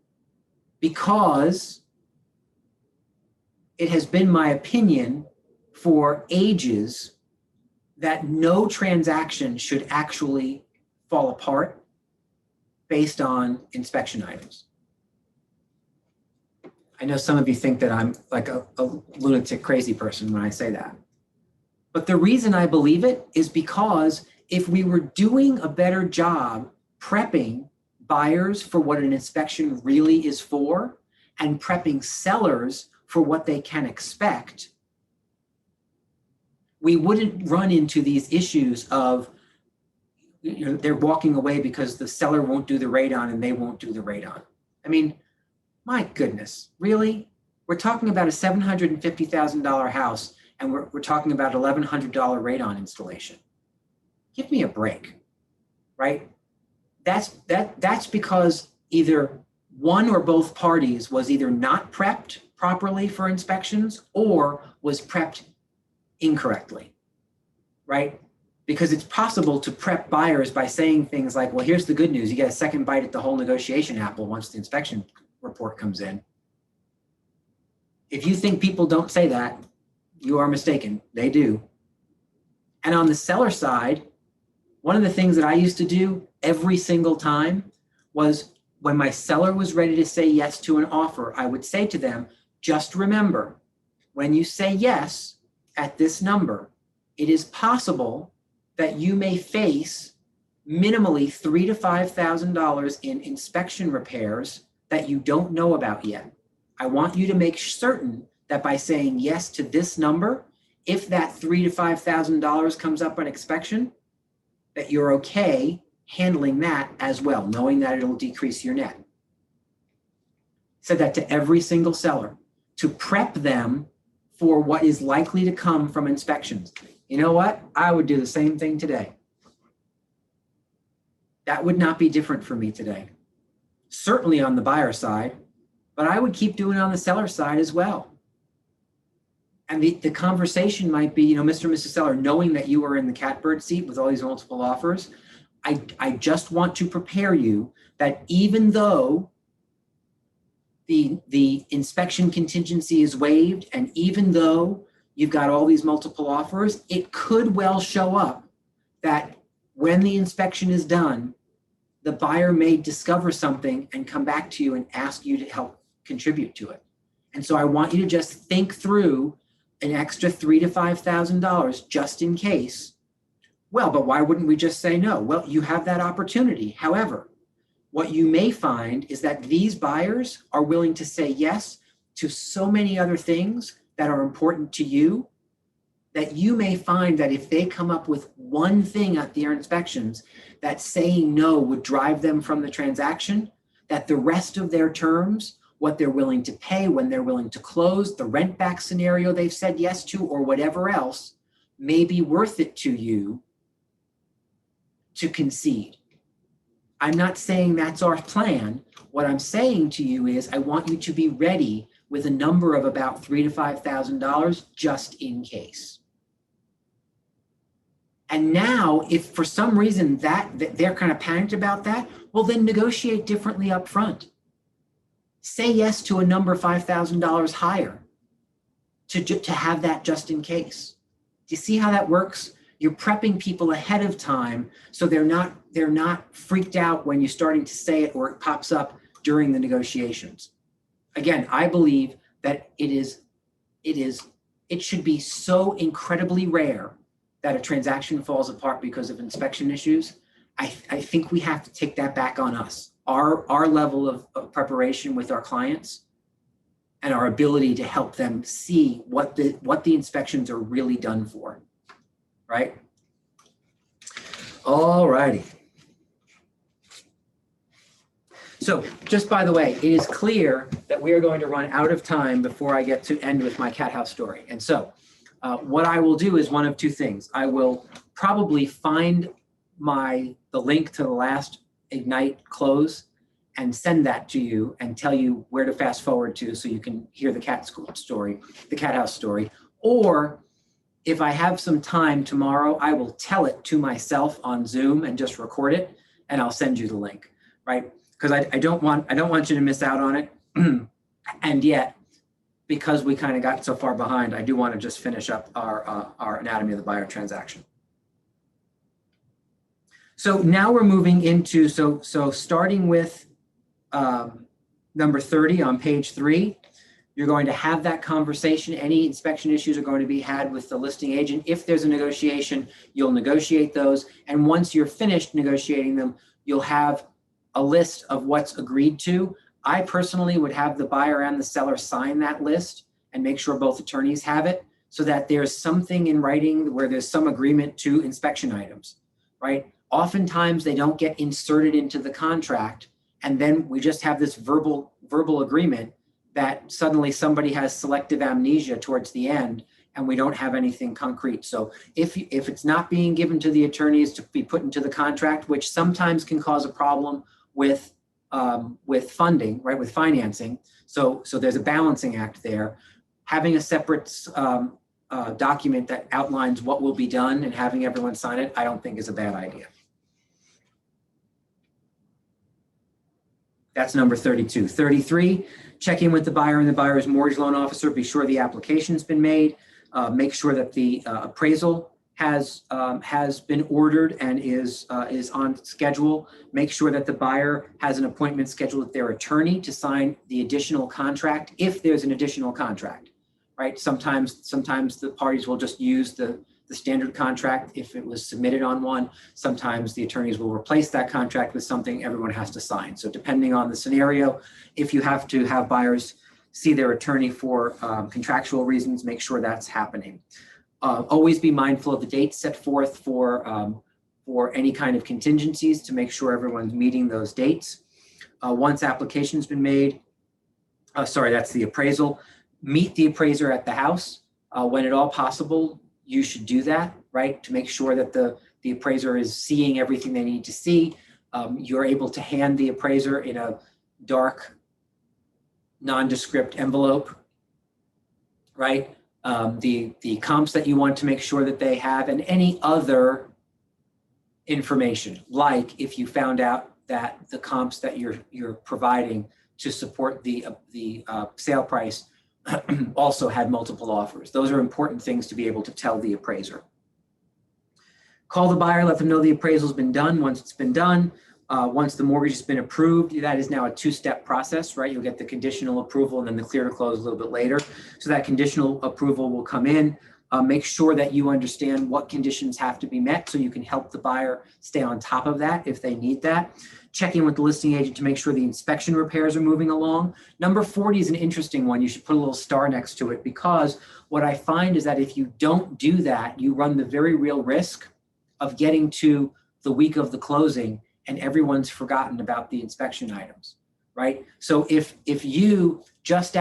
because it has been my opinion for ages that no transaction should actually fall apart based on inspection items. I know some of you think that I'm like a lunatic crazy person when I say that. But the reason I believe it is because if we were doing a better job prepping buyers for what an inspection really is for and prepping sellers for what they can expect, we wouldn't run into these issues of, you know, they're walking away because the seller won't do the radon and they won't do the radon. I mean, my goodness, really? We're talking about a $750,000 house and we're talking about $1,100 radon installation. Give me a break, right? That's because either one or both parties was either not prepped properly for inspections or was prepped incorrectly, right? Because it's possible to prep buyers by saying things like, well, here's the good news. You get a second bite at the whole negotiation apple once the inspection report comes in. If you think people don't say that, you are mistaken. They do. And on the seller side, one of the things that I used to do every single time was when my seller was ready to say yes to an offer, I would say to them, just remember, when you say yes at this number, it is possible that you may face minimally $3,000 to $5,000 in inspection repairs that you don't know about yet. I want you to make certain that by saying yes to this number, if that $3,000 to $5,000 comes up on inspection, that you're okay handling that as well, knowing that it'll decrease your net. Said that to every single seller to prep them for what is likely to come from inspections. You know what? I would do the same thing today. That would not be different for me today. Certainly on the buyer side, but I would keep doing it on the seller side as well. And the conversation might be, you know, Mr. and Mrs. Seller, knowing that you are in the catbird seat with all these multiple offers, I just want to prepare you that even though the inspection contingency is waived, and even though you've got all these multiple offers, it could well show up that when the inspection is done, the buyer may discover something and come back to you and ask you to help contribute to it. And so I want you to just think through an extra $3,000 to $5,000 just in case. Well, but why wouldn't we just say no? Well, you have that opportunity. However, what you may find is that these buyers are willing to say yes to so many other things that are important to you that you may find that if they come up with one thing at their inspections that saying no would drive them from the transaction, that the rest of their terms, what they're willing to pay, when they're willing to close, the rent back scenario they've said yes to, or whatever else, may be worth it to you to concede. I'm not saying that's our plan. What I'm saying to you is I want you to be ready with a number of about $3,000 to $5,000 just in case. And now, if for some reason that they're kind of panicked about that, well, then negotiate differently up front. Say yes to a number $5,000 higher to have that just in case. Do you see how that works? You're prepping people ahead of time so they're not freaked out when you're starting to say it or it pops up during the negotiations. Again, I believe that it should be so incredibly rare that a transaction falls apart because of inspection issues, I think we have to take that back on us. Our level of preparation with our clients and our ability to help them see what the inspections are really done for, right? All righty. So just by the way, it is clear that we are going to run out of time before I get to end with my cat house story. And so what I will do is one of two things. I will probably find the link to the last Ignite close and send that to you and tell you where to fast forward to so you can hear the cat house story. Or if I have some time tomorrow, I will tell it to myself on Zoom and just record it, and I'll send you the link, right? Because I don't want you to miss out on it. And yet, because we kind of got so far behind, I do want to just finish up our anatomy of the buyer transaction. So now we're moving into, so starting with number 30 on page 3, you're going to have that conversation. Any inspection issues are going to be had with the listing agent. If there's a negotiation, you'll negotiate those. And once you're finished negotiating them, you'll have a list of what's agreed to. I personally would have the buyer and the seller sign that list and make sure both attorneys have it so that there's something in writing where there's some agreement to inspection items, right? Oftentimes they don't get inserted into the contract, and then we just have this verbal agreement that suddenly somebody has selective amnesia towards the end and we don't have anything concrete. So if it's not being given to the attorneys to be put into the contract, which sometimes can cause a problem with funding, right, with financing. So there's a balancing act there. Having a separate document that outlines what will be done and having everyone sign it, I don't think is a bad idea. That's number 32. 33, check in with the buyer and the buyer's mortgage loan officer. Be sure the application's been made. Make sure that the appraisal has been ordered and is on schedule. Make sure that the buyer has an appointment scheduled with their attorney to sign the additional contract, if there's an additional contract, right? Sometimes the parties will just use the standard contract if it was submitted on one. Sometimes the attorneys will replace that contract with something everyone has to sign. So depending on the scenario, if you have to have buyers see their attorney for contractual reasons, make sure that's happening. Always be mindful of the dates set forth for any kind of contingencies to make sure everyone's meeting those dates. Once application's been made, that's the appraisal. Meet the appraiser at the house. When at all possible, you should do that, right? To make sure that the appraiser is seeing everything they need to see. You're able to hand the appraiser in a dark, nondescript envelope, right? The comps that you want to make sure that they have, and any other information, like if you found out that the comps that you're providing to support the sale price also had multiple offers. Those are important things to be able to tell the appraiser. Call the buyer, let them know the appraisal's been done. Once it's been done, once the mortgage has been approved, that is now a two-step process, right? You'll get the conditional approval and then the clear to close a little bit later. So that conditional approval will come in. Make sure that you understand what conditions have to be met so you can help the buyer stay on top of that if they need that. Checking with the listing agent to make sure the inspection repairs are moving along. Number 40 is an interesting one. You should put a little star next to it, because what I find is that if you don't do that, you run the very real risk of getting to the week of the closing and everyone's forgotten about the inspection items, right? So if you just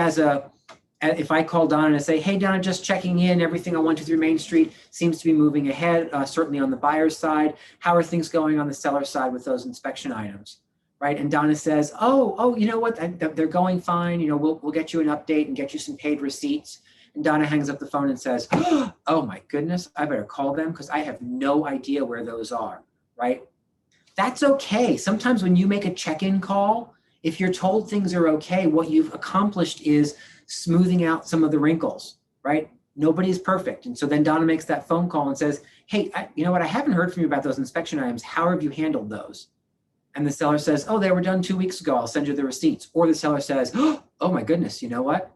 if I call Donna and say, hey, Donna, just checking in, everything on 123 Main Street seems to be moving ahead, certainly on the buyer's side. How are things going on the seller's side with those inspection items, right? And Donna says, oh, you know what, they're going fine. You know, we'll get you an update and get you some paid receipts. And Donna hangs up the phone and says, oh my goodness, I better call them because I have no idea where those are, right? That's okay. Sometimes when you make a check-in call, if you're told things are okay, what you've accomplished is smoothing out some of the wrinkles, right? Nobody's perfect. And so then Donna makes that phone call and says, hey, you know what? I haven't heard from you about those inspection items. How have you handled those? And the seller says, oh, they were done 2 weeks ago. I'll send you the receipts. Or the seller says, oh my goodness, you know what?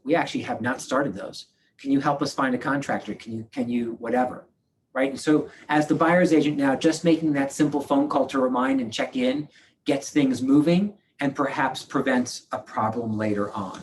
We actually have not started those. Can you help us find a contractor? Can you whatever, right? And so as the buyer's agent now, just making that simple phone call to remind and check in gets things moving and perhaps prevents a problem later on.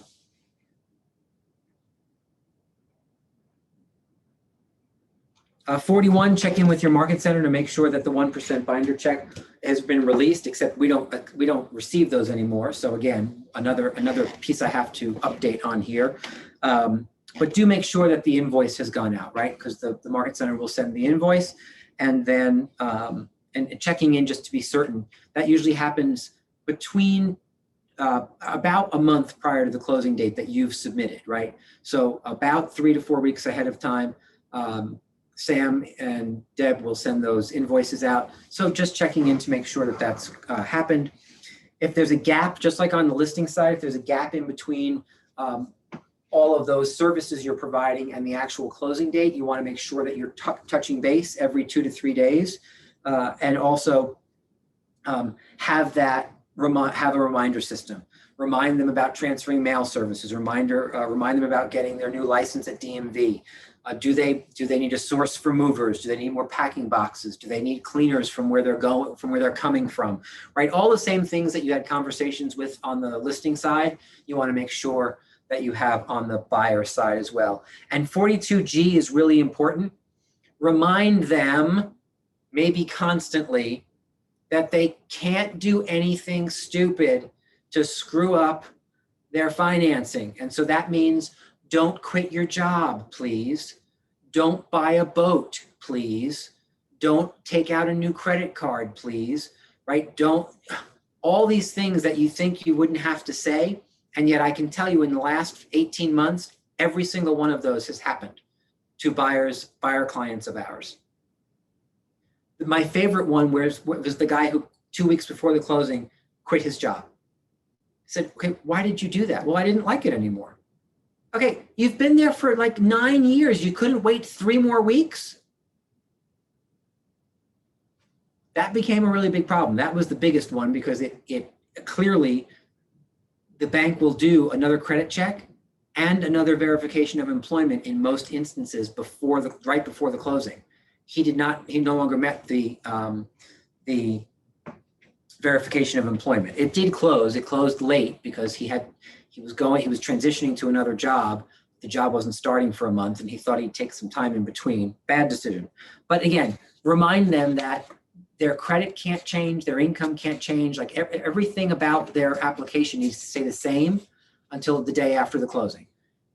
41, check in with your market center to make sure that the 1% binder check has been released, except we don't receive those anymore. So again, another piece I have to update on here. But do make sure that the invoice has gone out, right? Because the market center will send the invoice, and then and checking in just to be certain. That usually happens between about a month prior to the closing date that you've submitted, right? So about 3 to 4 weeks ahead of time, Sam and Deb will send those invoices out. So just checking in to make sure that that's happened. If there's a gap, just like on the listing side, if there's a gap in between all of those services you're providing and the actual closing date, you want to make sure that you're touching base every 2 to 3 days, and also have a reminder system. Remind them about transferring mail services. Remind them about getting their new license at DMV. Do they need a source for movers? Do they need more packing boxes? Do they need cleaners from where they're coming from? Right, all the same things that you had conversations with on the listing side, you want to make sure that you have on the buyer side as well. And 42G is really important. Remind them, maybe constantly, that they can't do anything stupid to screw up their financing. And so that means don't quit your job, please. Don't buy a boat, please. Don't take out a new credit card, please, right? All these things that you think you wouldn't have to say. And yet I can tell you in the last 18 months, every single one of those has happened to buyer clients of ours. My favorite one was the guy who 2 weeks before the closing quit his job. I said, okay, why did you do that? Well, I didn't like it anymore. Okay, you've been there for like 9 years. You couldn't wait 3 more weeks? That became a really big problem. That was the biggest one because it clearly, the bank will do another credit check and another verification of employment in most instances right before the closing. He no longer met the verification of employment. It did close. It closed late because he was transitioning to another job. The job wasn't starting for a month and he thought he'd take some time in between. Bad decision. But again, remind them that their credit can't change, their income can't change, like everything about their application needs to stay the same until the day after the closing.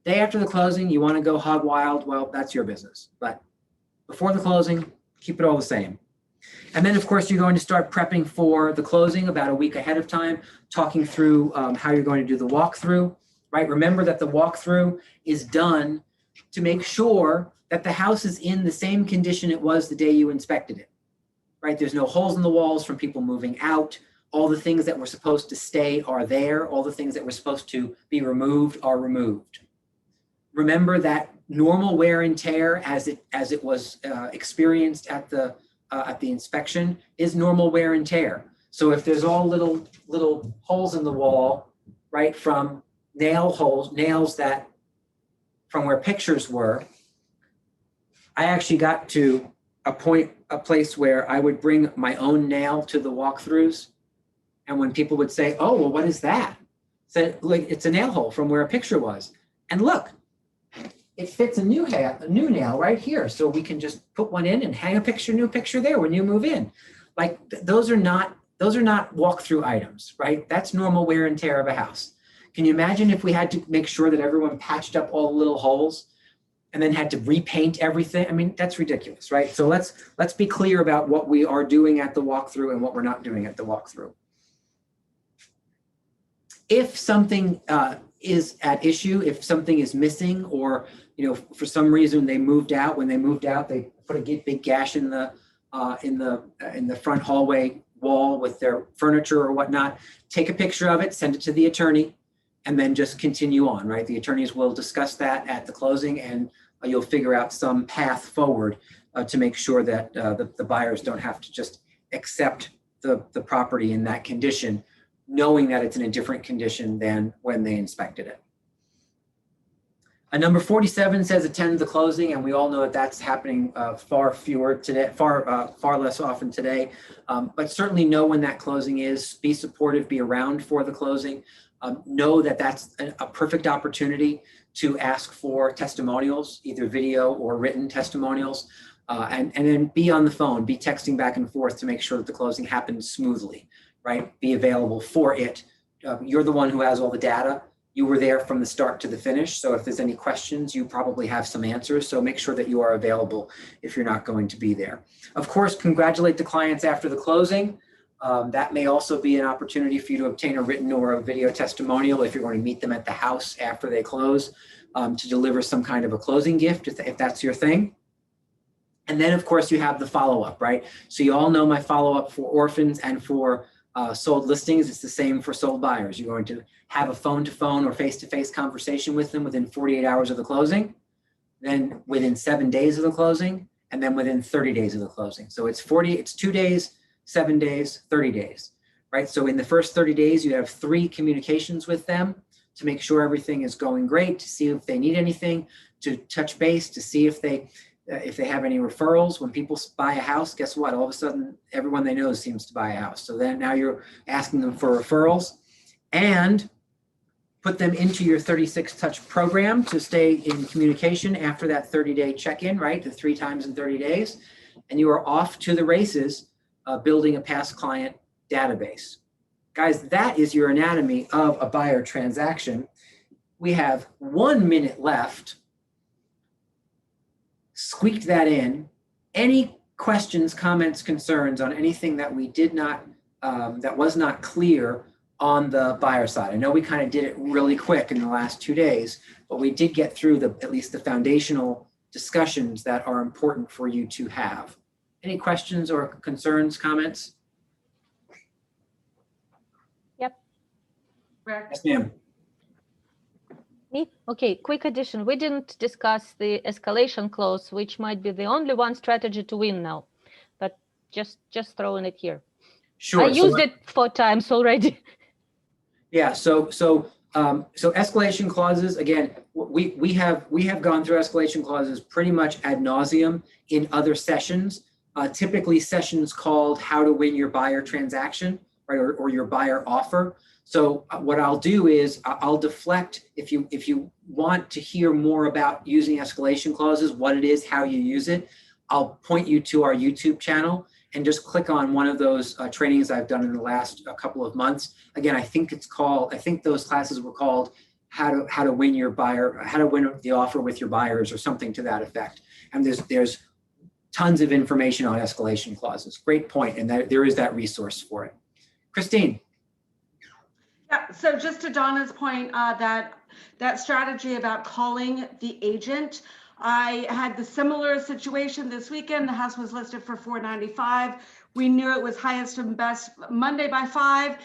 Day after the closing, you want to go hog wild, well, that's your business. But before the closing, keep it all the same. And then, of course, you're going to start prepping for the closing about a week ahead of time, talking through how you're going to do the walkthrough, right? Remember that the walkthrough is done to make sure that the house is in the same condition it was the day you inspected it, right? There's no holes in the walls from people moving out. All the things that were supposed to stay are there. All the things that were supposed to be removed are removed. Remember that normal wear and tear as it was experienced at the inspection is normal wear and tear. So if there's all little holes in the wall, right, from nails that from where pictures were, I actually got to a place where I would bring my own nail to the walkthroughs. And when people would say, oh, well, what is that? Said, like, it's a nail hole from where a picture was. And look, it fits a new nail right here. So we can just put one in and hang a new picture there when you move in. Like those are not walkthrough items, right? That's normal wear and tear of a house. Can you imagine if we had to make sure that everyone patched up all the little holes and then had to repaint everything? I mean, that's ridiculous, right? So let's be clear about what we are doing at the walkthrough and what we're not doing at the walkthrough. If something is at issue, if something is missing, or for some reason they moved out, when they moved out, they put a big gash in the front hallway wall with their furniture or whatnot, take a picture of it, send it to the attorney, and then just continue on, right? The attorneys will discuss that at the closing, and you'll figure out some path forward to make sure that the buyers don't have to just accept the property in that condition, knowing that it's in a different condition than when they inspected it. Number 47 says attend the closing, and we all know that that's happening far fewer today, far less often today. But certainly know when that closing is. Be supportive. Be around for the closing. Know that that's a perfect opportunity to ask for testimonials, either video or written testimonials, and then be on the phone. Be texting back and forth to make sure that the closing happens smoothly. Right? Be available for it. You're the one who has all the data. You were there from the start to the finish. So if there's any questions, you probably have some answers. So make sure that you are available if you're not going to be there. Of course, congratulate the clients after the closing. That may also be an opportunity for you to obtain a written or a video testimonial if you're going to meet them at the house after they close, to deliver some kind of a closing gift if that's your thing. And then of course you have the follow-up, right? So you all know my follow-up for orphans and for sold listings. It's the same for sold buyers. You're going to have a phone-to-phone or face-to-face conversation with them within 48 hours of the closing, then within 7 days of the closing, and then within 30 days of the closing. So it's 2 days, 7 days, 30 days, right? So in the first 30 days, you have 3 communications with them to make sure everything is going great, to see if they need anything, to touch base, to see if they have any referrals. When people buy a house, guess what? All of a sudden, everyone they know seems to buy a house. So then now you're asking them for referrals, and put them into your 36 touch program to stay in communication after that 30-day check-in, right? The 3 times in 30 days. And you are off to the races, building a past client database. Guys, that is your anatomy of a buyer transaction. We have 1 minute left. Squeaked that in. Any questions, comments, concerns on anything that we did not, that was not clear on the buyer side? I know we kind of did it really quick in the last 2 days, but we did get through at least the foundational discussions that are important for you to have. Any questions or concerns, comments? Yep. Yes, ma'am. Me? Okay, quick addition. We didn't discuss the escalation clause, which might be the only one strategy to win now, but just throwing it here. Sure. I used it 4 times already. Yeah. So escalation clauses, again, we have gone through escalation clauses pretty much ad nauseum in other sessions. Typically sessions called How to Win Your Buyer Transaction, right, or your buyer offer. So what I'll do is I'll deflect, if you want to hear more about using escalation clauses, what it is, how you use it, I'll point you to our YouTube channel and just click on one of those trainings I've done in the last couple of months. Again, I think those classes were called how to win your buyer, how to win the offer with your buyers, or something to that effect. And there's tons of information on escalation clauses. Great point, and there is that resource for it. Christine. Yeah, so just to Donna's point, that strategy about calling the agent, I had the similar situation this weekend. The house was listed for $495. We knew it was highest and best Monday by 5.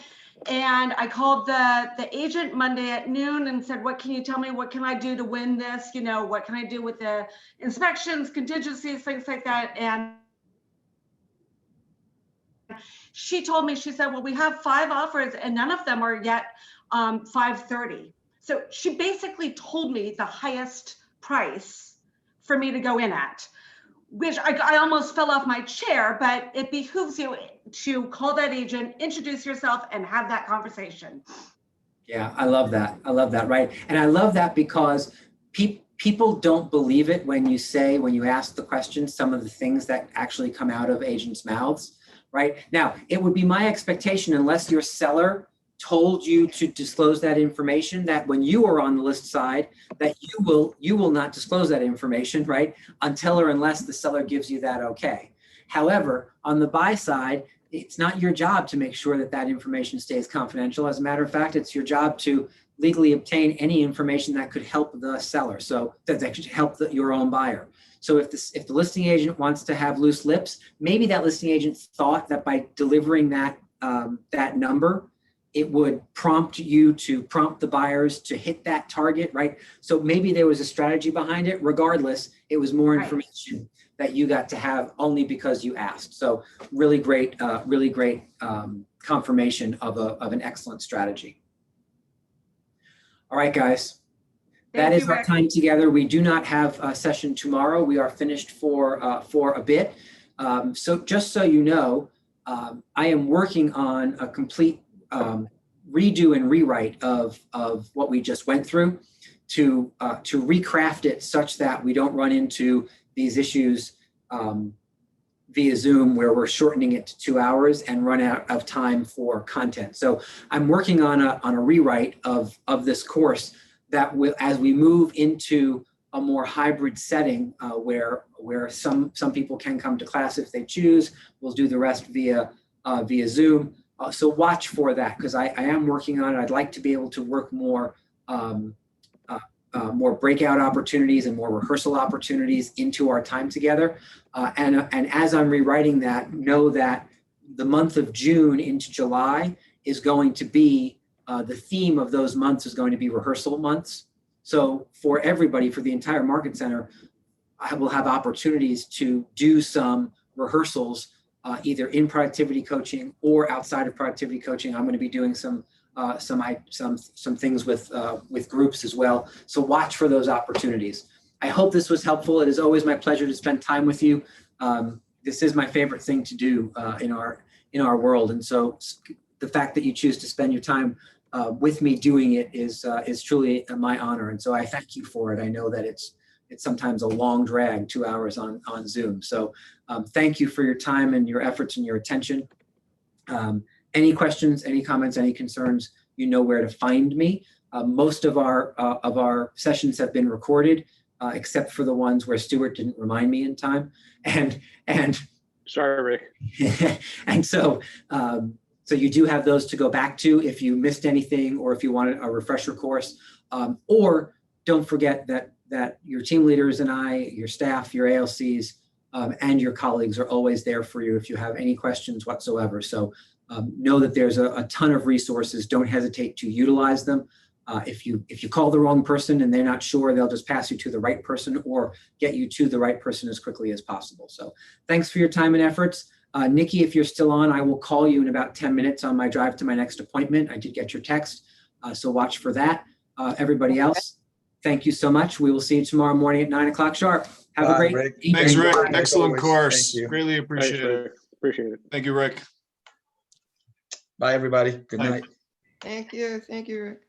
And I called the agent Monday at noon and said, what can you tell me? What can I do to win this? You know, what can I do with the inspections, contingencies, things like that? And she told me, she said, well, we have 5 offers and none of them are yet 530. So she basically told me the highest price for me to go in at, which I almost fell off my chair, but it behooves you to call that agent, introduce yourself, and have that conversation. Yeah, I love that. I love that, right? And I love that because people don't believe it when you ask the question, some of the things that actually come out of agents' mouths, right? Now, it would be my expectation, unless your seller told you to disclose that information, that when you are on the list side, that you will not disclose that information, right? Until or unless the seller gives you that okay. However, on the buy side, it's not your job to make sure that that information stays confidential. As a matter of fact, it's your job to legally obtain any information that could help the seller, so that could help your own buyer. So if the listing agent wants to have loose lips, maybe that listing agent thought that by delivering that that number, it would prompt the buyers to hit that target, right? So maybe there was a strategy behind it. Regardless, it was more information that you got to have only because you asked. So really great confirmation of an excellent strategy. All right, guys, That Thank is you, our Rick. time together. We do not have a session tomorrow. We are finished for a bit. So just so you know, I am working on a complete redo and rewrite of what we just went through to recraft it such that we don't run into these issues via Zoom where we're shortening it to 2 hours and run out of time for content. So I'm working on a rewrite of this course that will, as we move into a more hybrid setting where some people can come to class if they choose, we'll do the rest via Zoom. So watch for that, because I am working on it. I'd like to be able to work more more breakout opportunities and more rehearsal opportunities into our time together. And as I'm rewriting that, know that the month of June into July is going to be, the theme of those months is going to be rehearsal months. So for everybody, for the entire Market Center, I will have opportunities to do some rehearsals, either in productivity coaching or outside of productivity coaching. I'm going to be doing some things with groups as well. So watch for those opportunities. I hope this was helpful. It is always my pleasure to spend time with you. This is my favorite thing to do in our world, and so the fact that you choose to spend your time with me doing it is truly my honor. And so I thank you for it. I know that it's sometimes a long drag, 2 hours on Zoom. So thank you for your time and your efforts and your attention. Any questions, any comments, any concerns, you know where to find me. Most of our sessions have been recorded, except for the ones where Stuart didn't remind me in time. And sorry, Rick. And so you do have those to go back to if you missed anything or if you wanted a refresher course. Or don't forget that your team leaders and your staff, your ALCs, and your colleagues are always there for you if you have any questions whatsoever. So know that there's a ton of resources. Don't hesitate to utilize them. If you call the wrong person and they're not sure, they'll just pass you to the right person or get you to the right person as quickly as possible. So thanks for your time and efforts. Nikki, if you're still on, I will call you in about 10 minutes on my drive to my next appointment. I did get your text, so watch for that. Everybody else, thank you so much. We will see you tomorrow morning at 9 o'clock sharp. Have a great evening. Thanks, Rick. Bye. Excellent course. Thank you. Greatly appreciate Thanks, it. Rick. Appreciate it. Thank you, Rick. Bye, everybody. Good Bye. night. Thank you. Thank you, Rick.